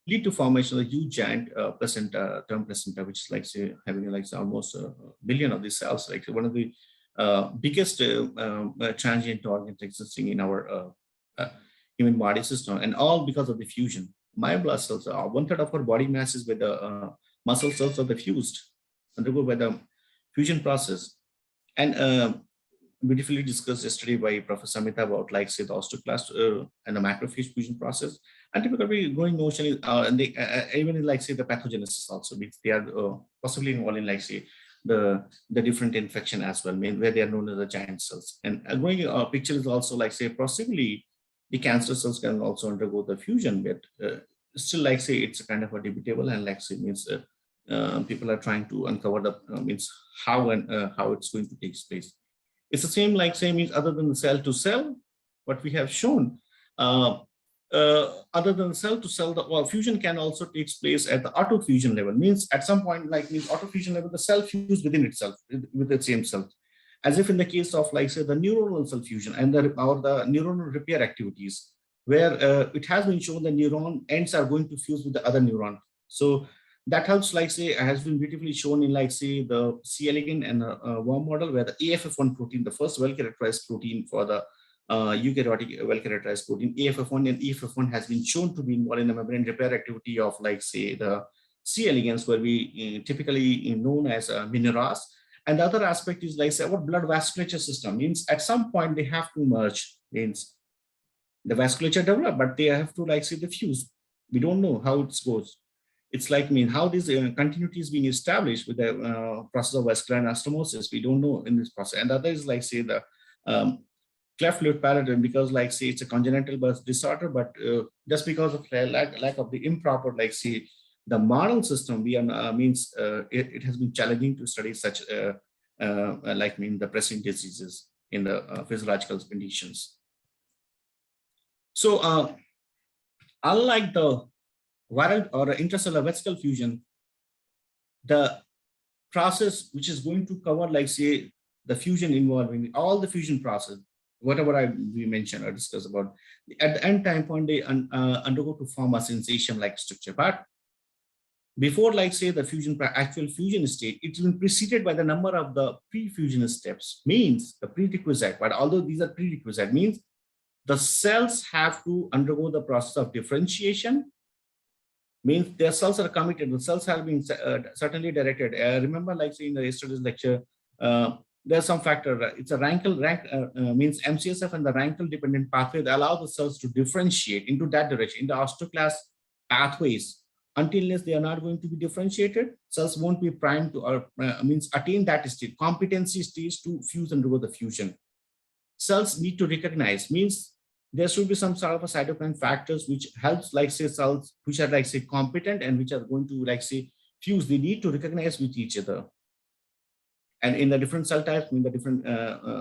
lead to formation of a huge giant placenta, term placenta, which is like say having like almost a billion of these cells, like one of the biggest transient organs existing in our human body system, and all because of the fusion. Myoblasts cells, 1/3 of our body mass is where the muscle cells are the fused, undergo by the fusion process. And beautifully discussed yesterday by Professor Samita about like say the osteoclast and the macrophage fusion process. And typically going notion is and they even in like say the pathogenesis also, because they are possibly involved in like say the different infection as well, where they are known as the giant cells. And a growing picture is also like say possibly the cancer cells can also undergo the fusion, but still like say it's a kind of a debatable, and like say means people are trying to uncover the means how and how it's going to take place. It's the same like say means other than the cell to cell, what we have shown. Other than cell to cell, the fusion can also take place at the autofusion level. Means at some point, like means autofusion level, the cell fuse within itself with the same cell, as if in the case of like say the neuronal cell fusion and the or the neuronal repair activities, where it has been shown the neuron ends are going to fuse with the other neuron. So that helps like say has been beautifully shown in like say the C. elegans and worm model, where the AFF1 protein, the first well characterized protein for the eukaryotic well-characterized protein AFF1, and EFF1 has been shown to be involved in the membrane repair activity of, like, say, the C. elegans, where we typically known as mineras. And the other aspect is, like, say, our blood vasculature system. Means at some point they have to merge. Means the vasculature develop, but they have to, like, say, the fuse. We don't know how it goes. It's like, how this continuity is being established with the process of vascular anastomosis. We don't know in this process. And the other is, like, say, the cleft lip paradigm, because, like, say, it's a congenital birth disorder, but just because of lack of the improper, like, say, the model system, we are it has been challenging to study such the pressing diseases in the physiological conditions. So unlike the viral or intracellular vesicle fusion, the process which is going to cover, like, say, the fusion involving all the fusion process, whatever we mentioned or discussed about, at the end time point, they undergo to form a sensation-like structure. But before, like, say, the actual fusion state, it's been preceded by the number of the pre-fusion steps, means the prerequisite. But although these are prerequisite, means the cells have to undergo the process of differentiation. Means their cells are committed, the cells have been certainly directed. Remember, like, say, in the yesterday's lecture, there's some factor, it's a means MCSF and the Rankel dependent pathway that allow the cells to differentiate into that direction, in the osteoclast pathways. Until they are not going to be differentiated, cells won't be primed to, or means attain that state, competency stage to fuse and undergo the fusion. Cells need to recognize, means there should be some sort of a cytokine factors which helps, like, say, cells which are, like, say, competent and which are going to, like, say, fuse. They need to recognize with each other. And in the different cell types, the different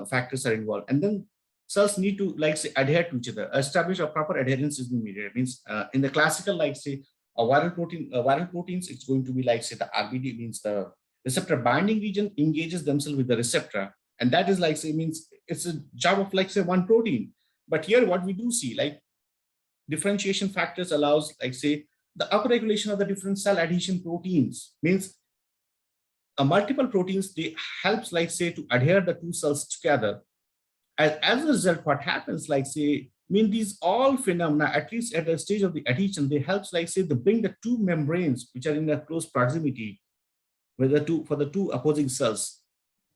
factors are involved. And then cells need to, like, say, adhere to each other. Establish a proper adherence is needed. Means in the classical, like, say, a viral proteins, it's going to be, like, say, the RBD, means the receptor binding region engages themselves with the receptor. And that is, like, say, means it's a job of, like, say, one protein. But here what we do see, like, differentiation factors allows, like, say, the upregulation of the different cell adhesion proteins. Means multiple proteins, they helps, like, say, to adhere the two cells together. As a result, what happens, like, say, these all phenomena, at least at the stage of the adhesion, they helps, like, say, to bring the two membranes which are in a close proximity with for the two opposing cells.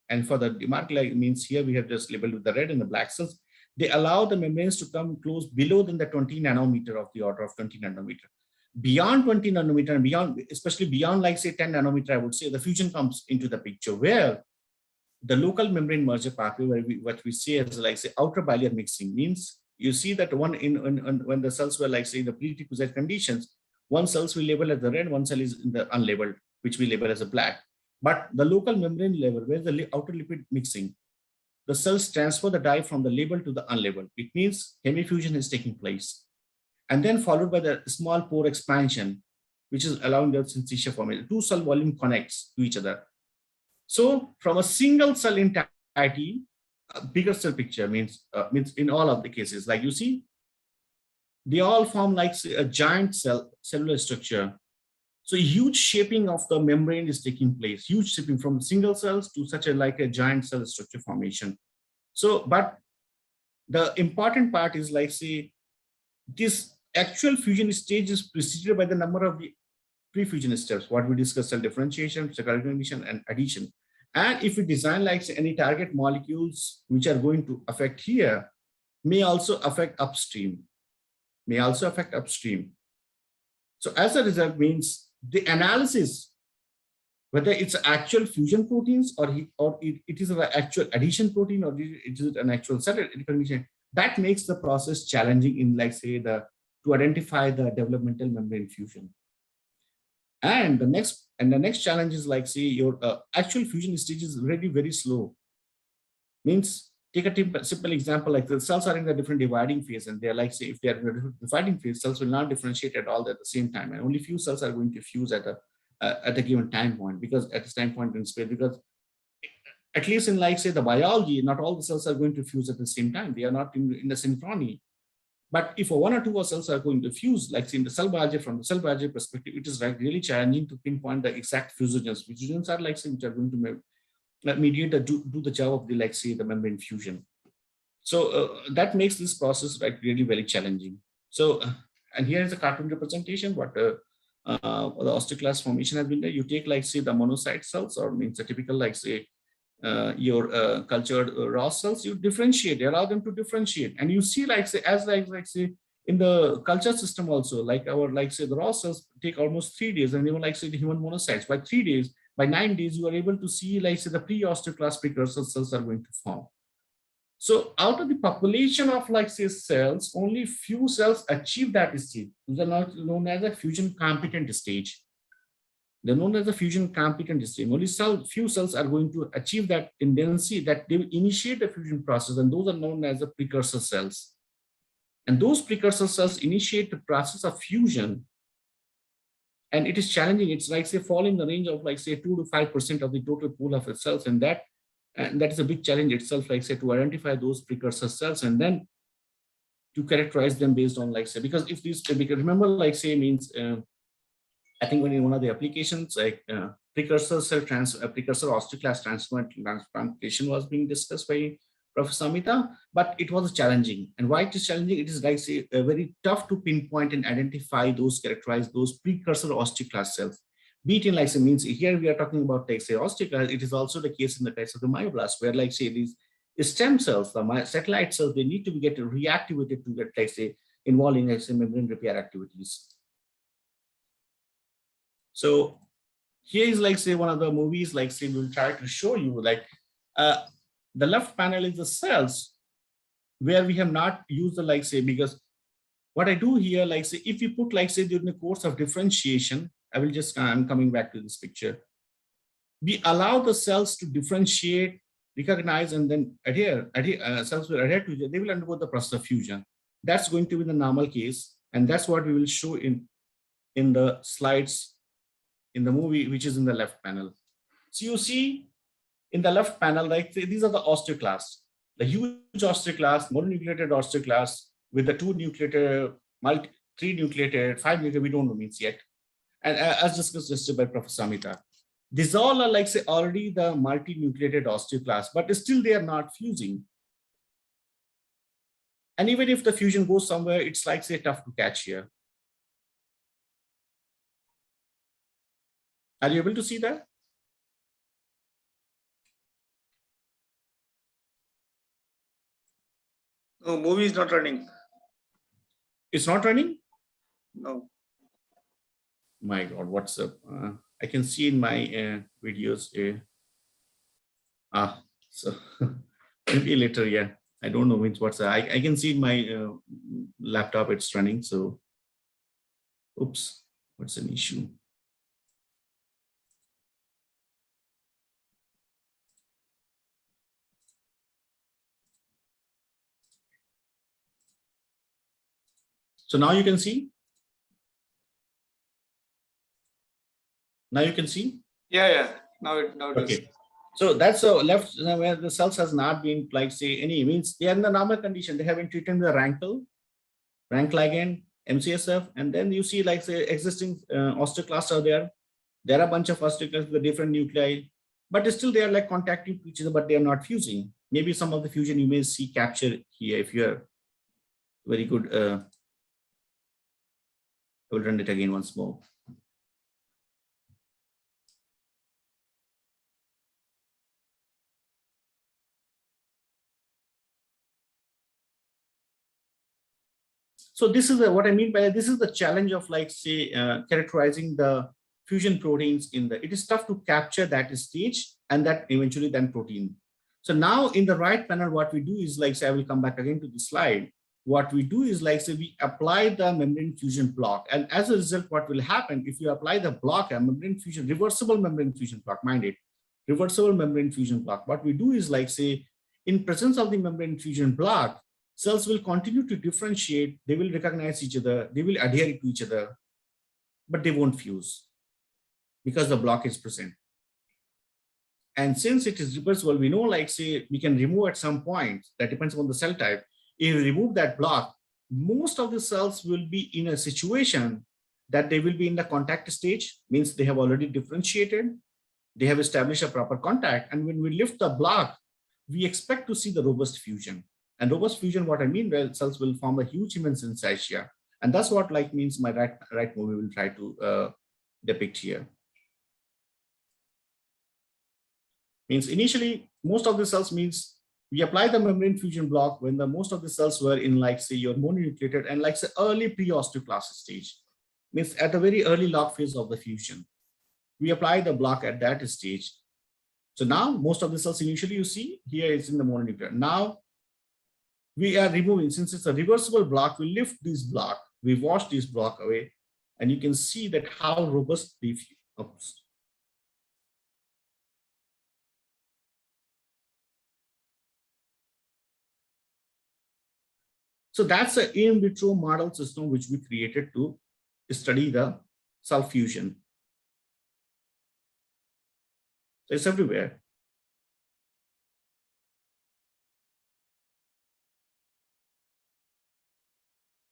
And for the demarc, means here we have just labeled with the red and the black cells. They allow the membranes to come close below than the 20 nanometer, of the order of 20 nanometer. Beyond 20 nanometer and beyond, especially beyond, like, say, 10 nanometer, I would say the fusion comes into the picture, where the local membrane merger pathway, where what we see as, like, say, outer bilayer mixing, means you see that one when the cells were, like, say, the prerequisite conditions, one cells we label as the red, one cell is in the unlabeled, which we label as a black. But the local membrane level, where the outer lipid mixing, the cells transfer the dye from the labeled to the unlabeled. It means hemifusion is taking place. And then followed by the small pore expansion, which is allowing the synthesis formation. Two cell volume connects to each other. So from a single cell entirety, a bigger cell picture means in all of the cases, like you see, they all form, like, a giant cellular structure. So huge shaping of the membrane is taking place, huge shaping from single cells to such a, like, a giant cell structure formation. So, but the important part is, like, say, this actual fusion stage is preceded by the number of the pre-fusion steps, what we discussed: cell differentiation, secondary condition, and addition. And if we design, like, say, any target molecules which are going to affect here, may also affect upstream, So as a result, means the analysis, whether it's actual fusion proteins or it is an actual addition protein, or it is an actual cell condition, that makes the process challenging in, like, say, to identify the developmental membrane fusion. And the next challenge is, like, say, your actual fusion stage is already very slow. Means take a simple example, like the cells are in a different dividing phase, and they're, like, say, if they're in a different dividing phase, cells will not differentiate at all at the same time, and only few cells are going to fuse at a given time point, because at this time point in space, because at least in, like, say, the biology, not all the cells are going to fuse at the same time. They are not in the synchrony. But if one or two cells are going to fuse, like, in the cell biology, from the cell biology perspective, it is, like, really challenging to pinpoint the exact fusogens. Fusogens are, like, say, which are going to mediate do the job of the, like, say, the membrane fusion. So that makes this process like really very challenging. So, and here is a cartoon representation, what the osteoclast formation has been there. You take like say the monocyte cells, or means a typical like say your cultured raw cells, you differentiate, allow them to differentiate. And you see like say, as like say in the culture system also, like our like say the raw cells take almost 3 days, and even like say the human monocytes, by 3 days, by 9 days, you are able to see like say the pre-osteoclast precursor cells are going to form. So out of the population of like say cells, only few cells achieve that stage. These are not known as a fusion competent stage. They're known as a fusion competent stage. Only few cells are going to achieve that tendency that they will initiate the fusion process, and those are known as the precursor cells. And those precursor cells initiate the process of fusion. And it is challenging. It's like say fall in the range of like say 2 to 5% of the total pool of cells, and that is a big challenge itself, like say to identify those precursor cells and then to characterize them based on like say, because if these, because remember like say means I think when in one of the applications like precursor osteoclast transplantation was being discussed by Professor Amita, but it was challenging. And why it is challenging? It is like say very tough to pinpoint and identify those, characterize those precursor osteoclast cells. Be it in like say means here we are talking about like say osteoclast. It is also the case in the case of the myoblast, where like say these stem cells, the satellite cells, they need to be get reactivated to get like say involving like say membrane repair activities. So here is like say one of the movies, like say we'll try to show you like the left panel is the cells where we have not used the like say, because what I do here, like say if you put like say during the course of differentiation, I'm coming back to this picture. We allow the cells to differentiate, recognize, and then cells will adhere to each other. They will undergo the process of fusion. That's going to be the normal case. And that's what we will show in the slides in the movie, which is in the left panel. So you see in the left panel, like these are the osteoclasts, the huge osteoclast, mononucleated osteoclast with the 2 nucleated, 3 nucleated, 5 nucleated, we don't know means yet. And as discussed yesterday by Professor Amita, these all are like say already the multi-nucleated osteoclasts, but still they are not fusing. And even if the fusion goes somewhere, it's like say tough to catch here. Are you able to see that? No, movie is not running. It's not running? No. My God, what's up? I can see in my videos. So maybe later, yeah. I don't know what's I can see in my laptop it's running. So, oops, what's an issue? So now you can see? Now you can see? Yeah. Now it okay. is. So that's the left where the cells has not been like say any means they are in the normal condition. They have been treated with the rank ligand, MCSF, and then you see like say existing osteoclasts are there. There are a bunch of osteoclasts with different nuclei, but still they are like contacting each other, but they are not fusing. Maybe some of the fusion you may see captured here if you are very good. I will run it again once more. So this is what I mean by this is the challenge of like say characterizing the fusion proteins in the, it is tough to capture that stage and that eventually then protein. So now in the right panel, what we do is like say, I will come back again to the slide. What we do is like say we apply the membrane fusion block, and as a result, what will happen if you apply the block, a membrane fusion, reversible membrane fusion block, mind it, reversible membrane fusion block. What we do is like say in presence of the membrane fusion block, cells will continue to differentiate, they will recognize each other, they will adhere to each other, but they won't fuse because the block is present. And since it is reversible, we know like say we can remove at some point, that depends on the cell type. If you remove that block, most of the cells will be in a situation that they will be in the contact stage, means they have already differentiated, they have established a proper contact. And when we lift the block, we expect to see the robust fusion. And robust fusion, what I mean, well, cells will form a huge immense syncytia. And that's what like means my right movie will try to depict here. Means initially, most of the cells means we apply the membrane fusion block when the most of the cells were in like say your mononucleated and like say early pre-osteoclast stage. Means at the very early log phase of the fusion. We apply the block at that stage. So now most of the cells initially you see here is in the mononuclear. Now we are removing, since it's a reversible block, we lift this block, we wash this block away, and you can see that how robust the oops. So that's an in vitro model system which we created to study the cell fusion. So it's everywhere.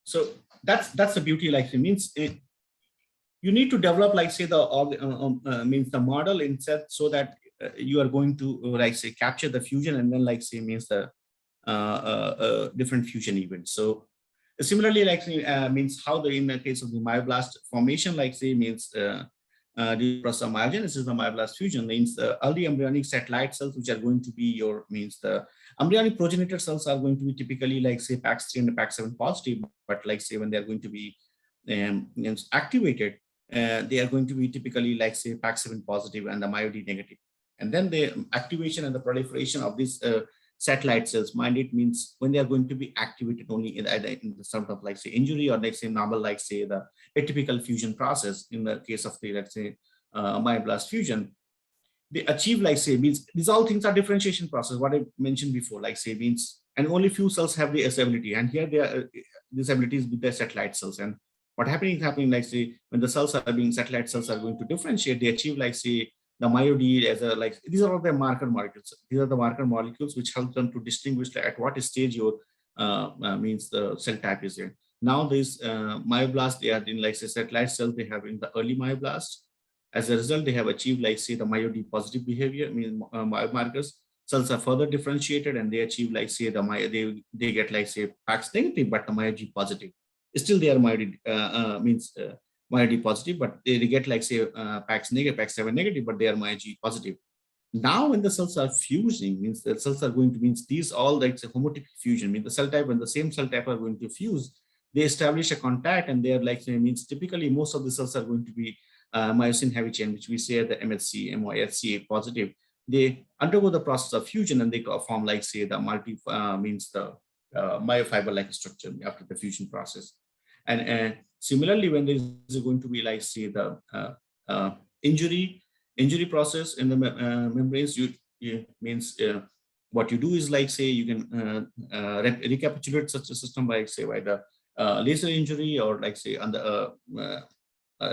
So that's the beauty. Like it means you need to develop like say the means the model instead so that you are going to like say capture the fusion and then like say means the different fusion events. So similarly, like means how the in the case of the myoblast formation, like say means the process of myogenesis, the myoblast fusion means the early embryonic satellite cells, which are going to be your means the embryonic progenitor cells are going to be typically like say PAX3 and PAX7 positive, but like say when they are going to be activated, they are going to be typically like say PAX7 positive and the MyoD negative. And then the activation and the proliferation of these satellite cells, mind it means when they are going to be activated only in the sort of like say injury or let's say normal like say the atypical fusion process in the case of the let's say myoblast fusion, they achieve like say means these all things are differentiation process what I mentioned before like say means and only few cells have this ability, and here they are this ability is with the satellite cells. And what happening like say when the cells are being satellite cells are going to differentiate, they achieve like say the MyoD as a like these are all the marker molecules. These are the marker molecules which help them to distinguish at what stage your means the cell type is in. Now these myoblast, they are in like say satellite cells, they have in the early myoblast. As a result, they have achieved like say the MyoD positive behavior, I mean biomarkers. Cells are further differentiated and they achieve like say the they get like say PAX negative, but the MyoD positive. Still they are MyoD means MyoD positive, but they get like say PAX negative, PAX7 negative, but they are MyoG positive. Now when the cells are fusing, means the cells are going to means these all like homotypic fusion, means the cell type and the same cell type are going to fuse. They establish a contact and they are like means typically most of the cells are going to be myosin heavy chain, which we say the MHC, MYHCA positive. They undergo the process of fusion and they form like say the multi means the myofiber like structure after the fusion process. And similarly, when there is going to be like say the injury process in the membranes, you means what you do is like say you can recapitulate such a system by say by the laser injury or like say on the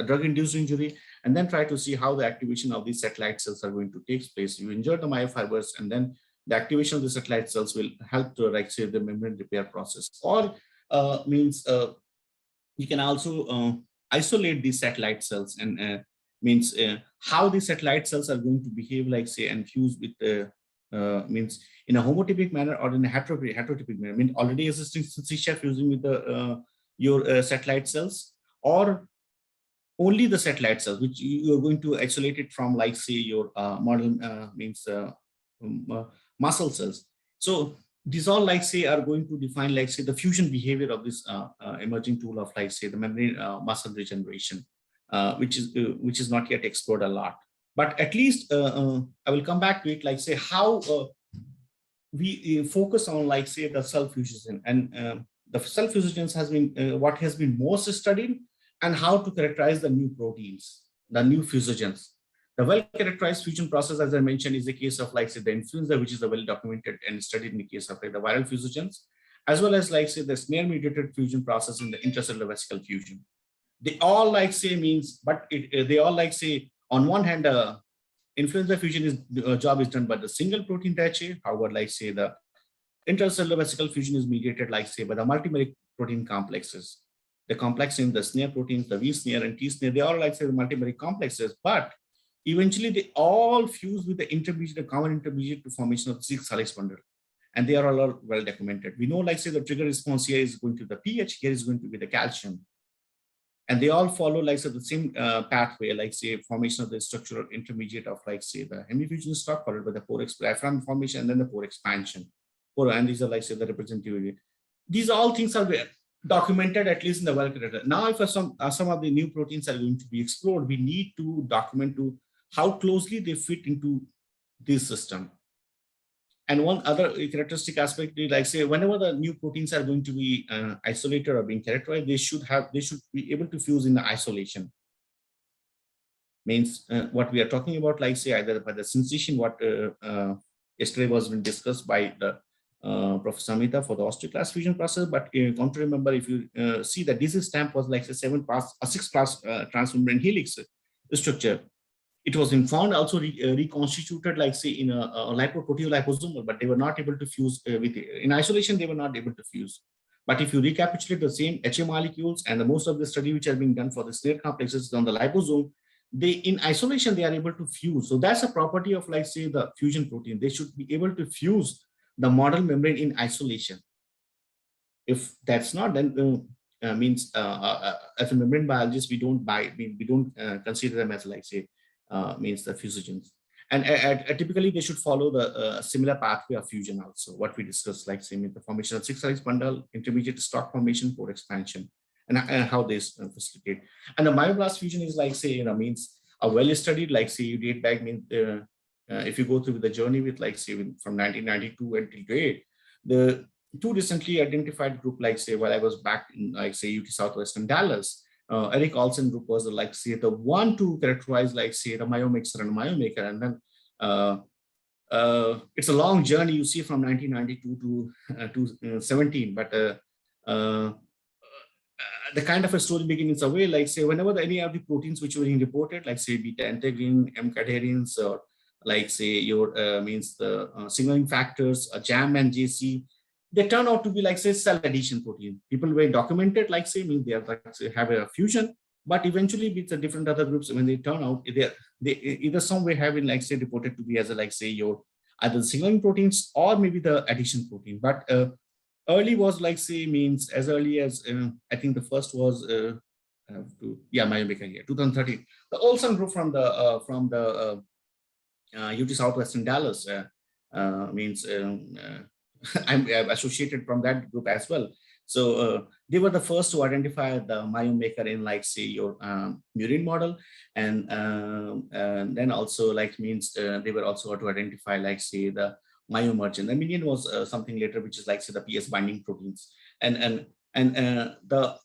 drug-induced injury, and then try to see how the activation of these satellite cells are going to take place. You injure the myofibers, and then the activation of the satellite cells will help to like say the membrane repair process. Or means you can also isolate these satellite cells and means how the satellite cells are going to behave like say and fuse with the means in a homotypic manner or in a heterotypic manner. I mean already existing syncytia fusing with the your satellite cells, or only the satellite cells, which you're going to isolate it from, like say your model means muscle cells. So these all like say are going to define like say the fusion behavior of this emerging tool of like say the membrane muscle regeneration, which is not yet explored a lot. But at least I will come back to it like say how we focus on like say the cell fusion, and the cell fusions has been what has been most studied, and how to characterize the new proteins, the new fusogens. The well-characterized fusion process, as I mentioned, is the case of like say the influenza, which is a well-documented and studied in the case of like the viral fusogens, as well as like say the snare-mediated fusion process in the intracellular vesicle fusion. They all like say means, but they all like say on one hand, influenza fusion is job is done by the single protein detach. However, like say the intracellular vesicle fusion is mediated like say by the multimeric protein complexes. The complex in the snare proteins, the V snare and T snare, they all like say the multimeric complexes, but eventually they all fuse with the intermediate, the common intermediate to formation of 6 helix bundle. and they are all well documented. We know, like say, the trigger response here is going to the pH, here is going to be the calcium. And they all follow, like say, the same pathway, like say, formation of the structural intermediate of, like say, the hemifusion stock, followed by the pore diaphragm formation, and then the pore expansion. And these are, like say, the representative. These all things are documented, at least in the well character. Now, if some of the new proteins are going to be explored, we need to document to how closely they fit into this system. And one other characteristic aspect is, like say, whenever the new proteins are going to be isolated or being characterized, they should be able to fuse in the isolation. Means what we are talking about, like say, either by the sensation, what yesterday was been discussed by the Professor Amita for the osteoclast fusion process. But come to remember, if you see that this stamp was like a 6-pass transmembrane helix structure. It was found also reconstituted, like say, in a lipoproteoliposomal, but they were not able to fuse with it. In isolation, they were not able to fuse. But if you recapitulate the same HA molecules, and the most of the study which are being done for the snare complexes on the liposome, they in isolation they are able to fuse. So that's a property of, like say, the fusion protein. They should be able to fuse the model membrane in isolation. If that's not, then means as a membrane biologist, we don't consider them as, like say, means the fusogens. And typically they should follow the similar pathway of fusion also, what we discussed, like say, the formation of 6 helix bundle, intermediate stock formation, pore expansion, and how they facilitate. And the myoblast fusion is, like say, means a well-studied, like say, you date back, if you go through the journey with, like say, from 1992 until today, the two recently identified group, like say, while I was back in, like say, UT Southwestern Dallas, Eric Olsen group was, like say, the one to characterize, like say, the myomixer and myomaker. And then it's a long journey, you see, from 1992 to 2017. But the kind of a story begins away, like say, whenever any of the proteins which were being reported, like say, beta integrin, M-cadherins, or like say, your means the signaling factors, JAM and JC, they turn out to be, like say, cell adhesion protein. People were documented, like say, mean they are, like say, have a fusion, but eventually with the different other groups, when they turn out, they either some way have been, like say, reported to be as a, like say, your either signaling proteins or maybe the adhesion protein. But early was, like say, means as early as I think the first was myomaker here, 2013. The Olsen group from the UT Southwestern Dallas means I'm associated from that group as well. So they were the first to identify the myomaker in, like say, your murine model, and then also, like means they were also to identify, like say, the myomergin. The minion was something later, which is, like say, the PS binding proteins, and the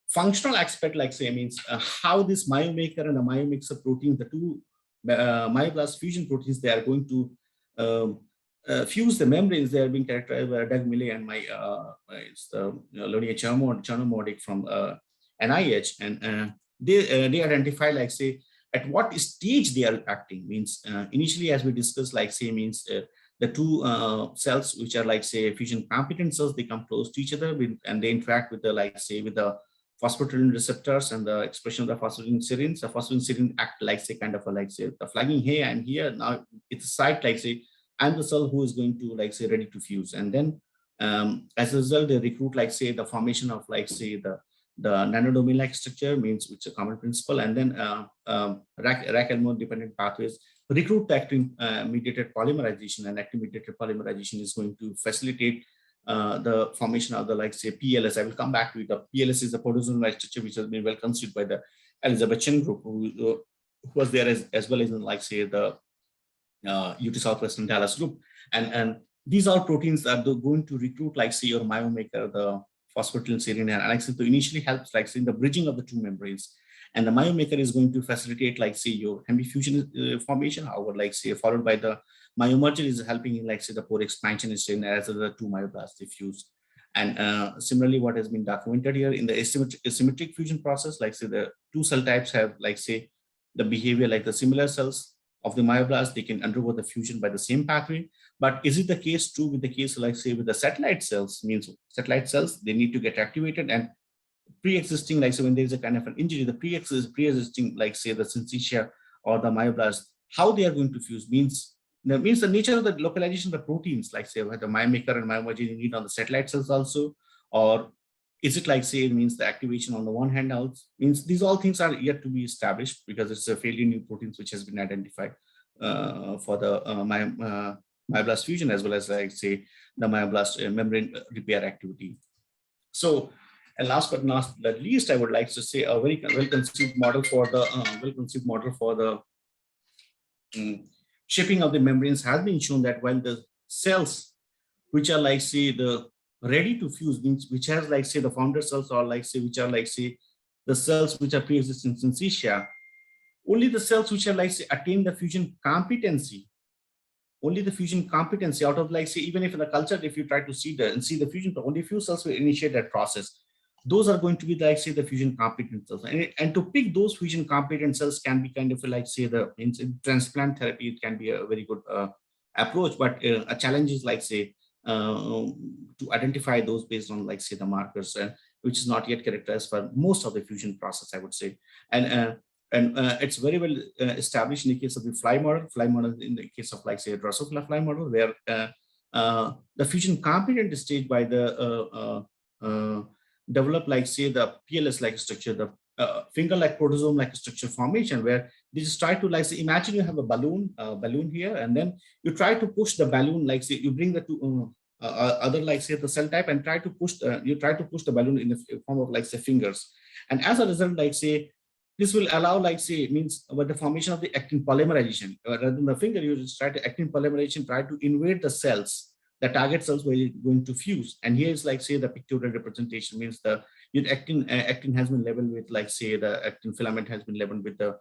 functional aspect, like say, means how this myomaker and the myomixer protein, the two myoblast fusion proteins, they are going to fuse the membranes. They are being characterized by Doug Millay and it's the Lonia Chernomodic from NIH, and they identify, like say, at what stage they are acting. Means initially, as we discussed, like say, means the two cells which are, like say, fusion competent cells, they come close to each other and they interact with the, like say, with the phosphatidylin receptors and the expression of the phosphatidylin serines. The phosphatidylin serine act, like say, kind of a, like say, the flagging, hey, I'm here now. It's a site, like say, I'm the cell who is going to, like say, ready to fuse. And then as a result, they recruit, like say, the formation of, like say, the nanodomain like structure, means which is a common principle, and then Rack-Elmore dependent pathways recruit the actin mediated polymerization, and actin mediated polymerization is going to facilitate the formation of the, like say, PLS. I will come back to it. The PLS is a protozoal like structure which has been well considered by the Elizabeth Chen group, who was there as well as in, like say, the UT Southwestern Dallas group, and these are proteins that are going to recruit, like say, your myomaker, the phosphatidylin serine, and like to initially helps, like say, in the bridging of the two membranes, and the myomaker is going to facilitate, like say, your hemifusion formation. However, like say, followed by the myomergin is helping in, like say, the pore expansion is in as the two myoblasts they fuse. And similarly, what has been documented here in the asymmetric fusion process, like say, the two cell types have, like say, the behavior like the similar cells of the myoblast, they can undergo the fusion by the same pathway. But is it the case true with the case, like say, with the satellite cells? Means satellite cells, they need to get activated, and pre-existing, like so, when there's a kind of an injury, the pre-existing, like say, the syncytia or the myoblast, how they are going to fuse, means that means the nature of the localization of the proteins, like say the myomaker and myomogen you need on the satellite cells also, or is it like say it means the activation on the one hand out means these all things are yet to be established because it's a fairly new proteins which has been identified for the myoblast fusion as well as like say the myoblast membrane repair activity. So, and last but not least, I would like to say a very well-conceived model for the shaping of the membranes has been shown that while the cells which are like say the ready to fuse means which has like say the founder cells or like say which are like say the cells which are pre-existing synthesia, only the cells which are like say attain the fusion competency, only the fusion competency out of like say even if in the culture if you try to see the fusion, only few cells will initiate that process. Those are going to be like say the fusion competent cells, and to pick those fusion competent cells can be kind of like say the in transplant therapy. It can be a very good approach, but a challenge is like say to identify those based on like say the markers, which is not yet characterized for most of the fusion process, I would say. And it's very well established in the case of the fly model in the case of like say a Drosophila fly model, where the fusion competent stage by the develop like say the PLS like structure, the finger like proteasome like structure formation, where they just try to like say imagine you have a balloon here, and then you try to push the balloon like say you bring the two other like say the cell type and try to push the balloon in the form of like say fingers, and as a result like say this will allow like say means with the formation of the actin polymerization rather than the finger. You just try to actin polymerization, try to invade the cells, the target cells where you're going to fuse. And here is like say the pictorial representation means the actin has been labeled with like say the actin filament has been labeled with the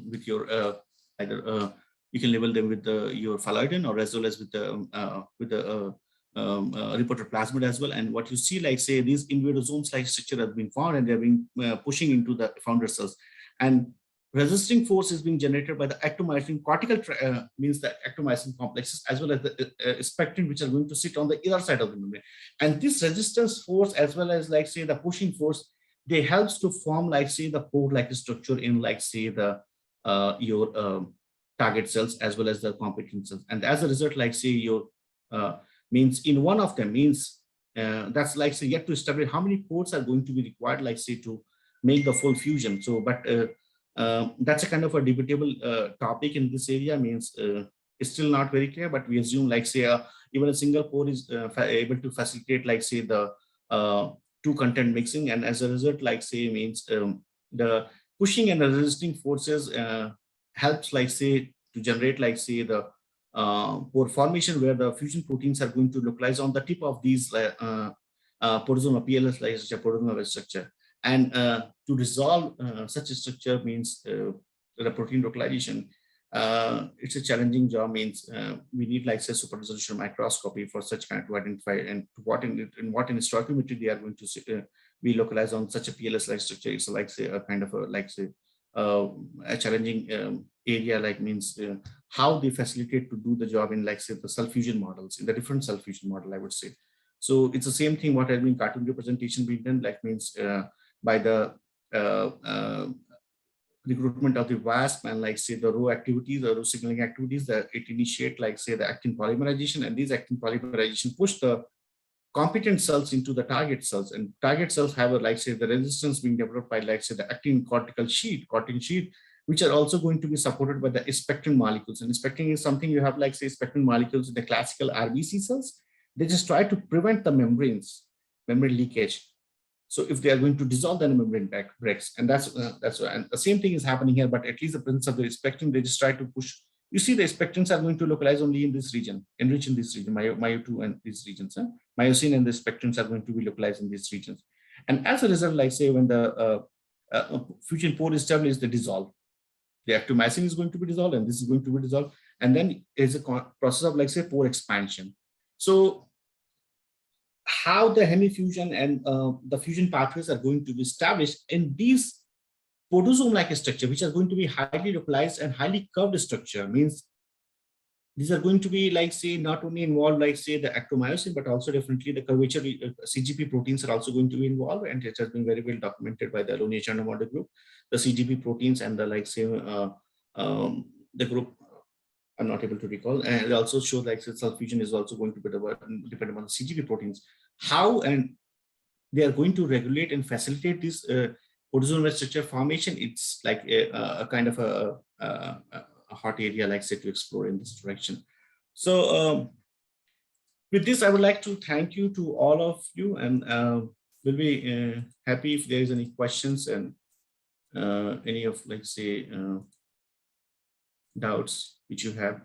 with your either you can label them with your phalloidin or as well as with the reporter plasmid as well. And what you see like say these invadosomes like structure has been found and they're being pushing into the founder cells, and resisting force is being generated by the actomyosin cortical means the actomyosin complexes as well as the spectrin which are going to sit on the other side of the membrane. And this resistance force as well as like say the pushing force, they helps to form like say the pore like structure in like say the your target cells as well as the competent cells. And as a result like say your means in one of them means that's like say yet to establish how many ports are going to be required like say to make the full fusion. So but that's a kind of a debatable topic in this area, means it's still not very clear, but we assume like say even a single pore is able to facilitate like say the two content mixing, and as a result like say means the pushing and the resisting forces helps like say to generate like say the pore formation where the fusion proteins are going to localize on the tip of these proteasome PLS like proteasome structure. And to resolve such a structure means the protein localization, it's a challenging job, means we need like say super resolution microscopy for such kind to identify and what in stoichiometry they are going to be localized on such a PLS like structure. It's like say a kind of a like say a challenging area, like means how they facilitate to do the job in like say the cell fusion models, in the different cell fusion model, I would say. So it's the same thing what has been cartoon representation being done, like means by the recruitment of the WASP and like say the row activities or row signaling activities that it initiate like say the actin polymerization, and these actin polymerization push the competent cells into the target cells, and target cells have a like say the resistance being developed by like say the actin cortical sheet, which are also going to be supported by the spectrin molecules. And spectrin is something you have like say spectrin molecules in the classical RBC cells. They just try to prevent the membrane leakage. So if they are going to dissolve, then the membrane breaks, and that's and the same thing is happening here. But at least the presence of the spectrin, they just try to push. You see, the spectrins are going to localize only in this region, enrich in this region, myo2 and these regions. Myosin and the spectrins are going to be localized in these regions, and as a result, like say when the fusion pore is established, they dissolve. The actomyosin is going to be dissolved, and this is going to be dissolved, and then is a process of like say pore expansion. So how the hemifusion and the fusion pathways are going to be established in these proteasome-like structure, which are going to be highly localized and highly curved structure, means these are going to be like say not only involved like say the actomyosin, but also definitely the curvature CGP proteins are also going to be involved, and it has been very well documented by the Alonia Chanda model group. The CGP proteins and the like say the group, I'm not able to recall. And it also shows like cell fusion is also going to be dependent on the CGP proteins. How and they are going to regulate and facilitate this proteasome structure formation. It's like a kind of a hot area, like say, to explore in this direction. So with this, I would like to thank you to all of you, and we'll be happy if there is any questions and any of, like say, doubts which you have.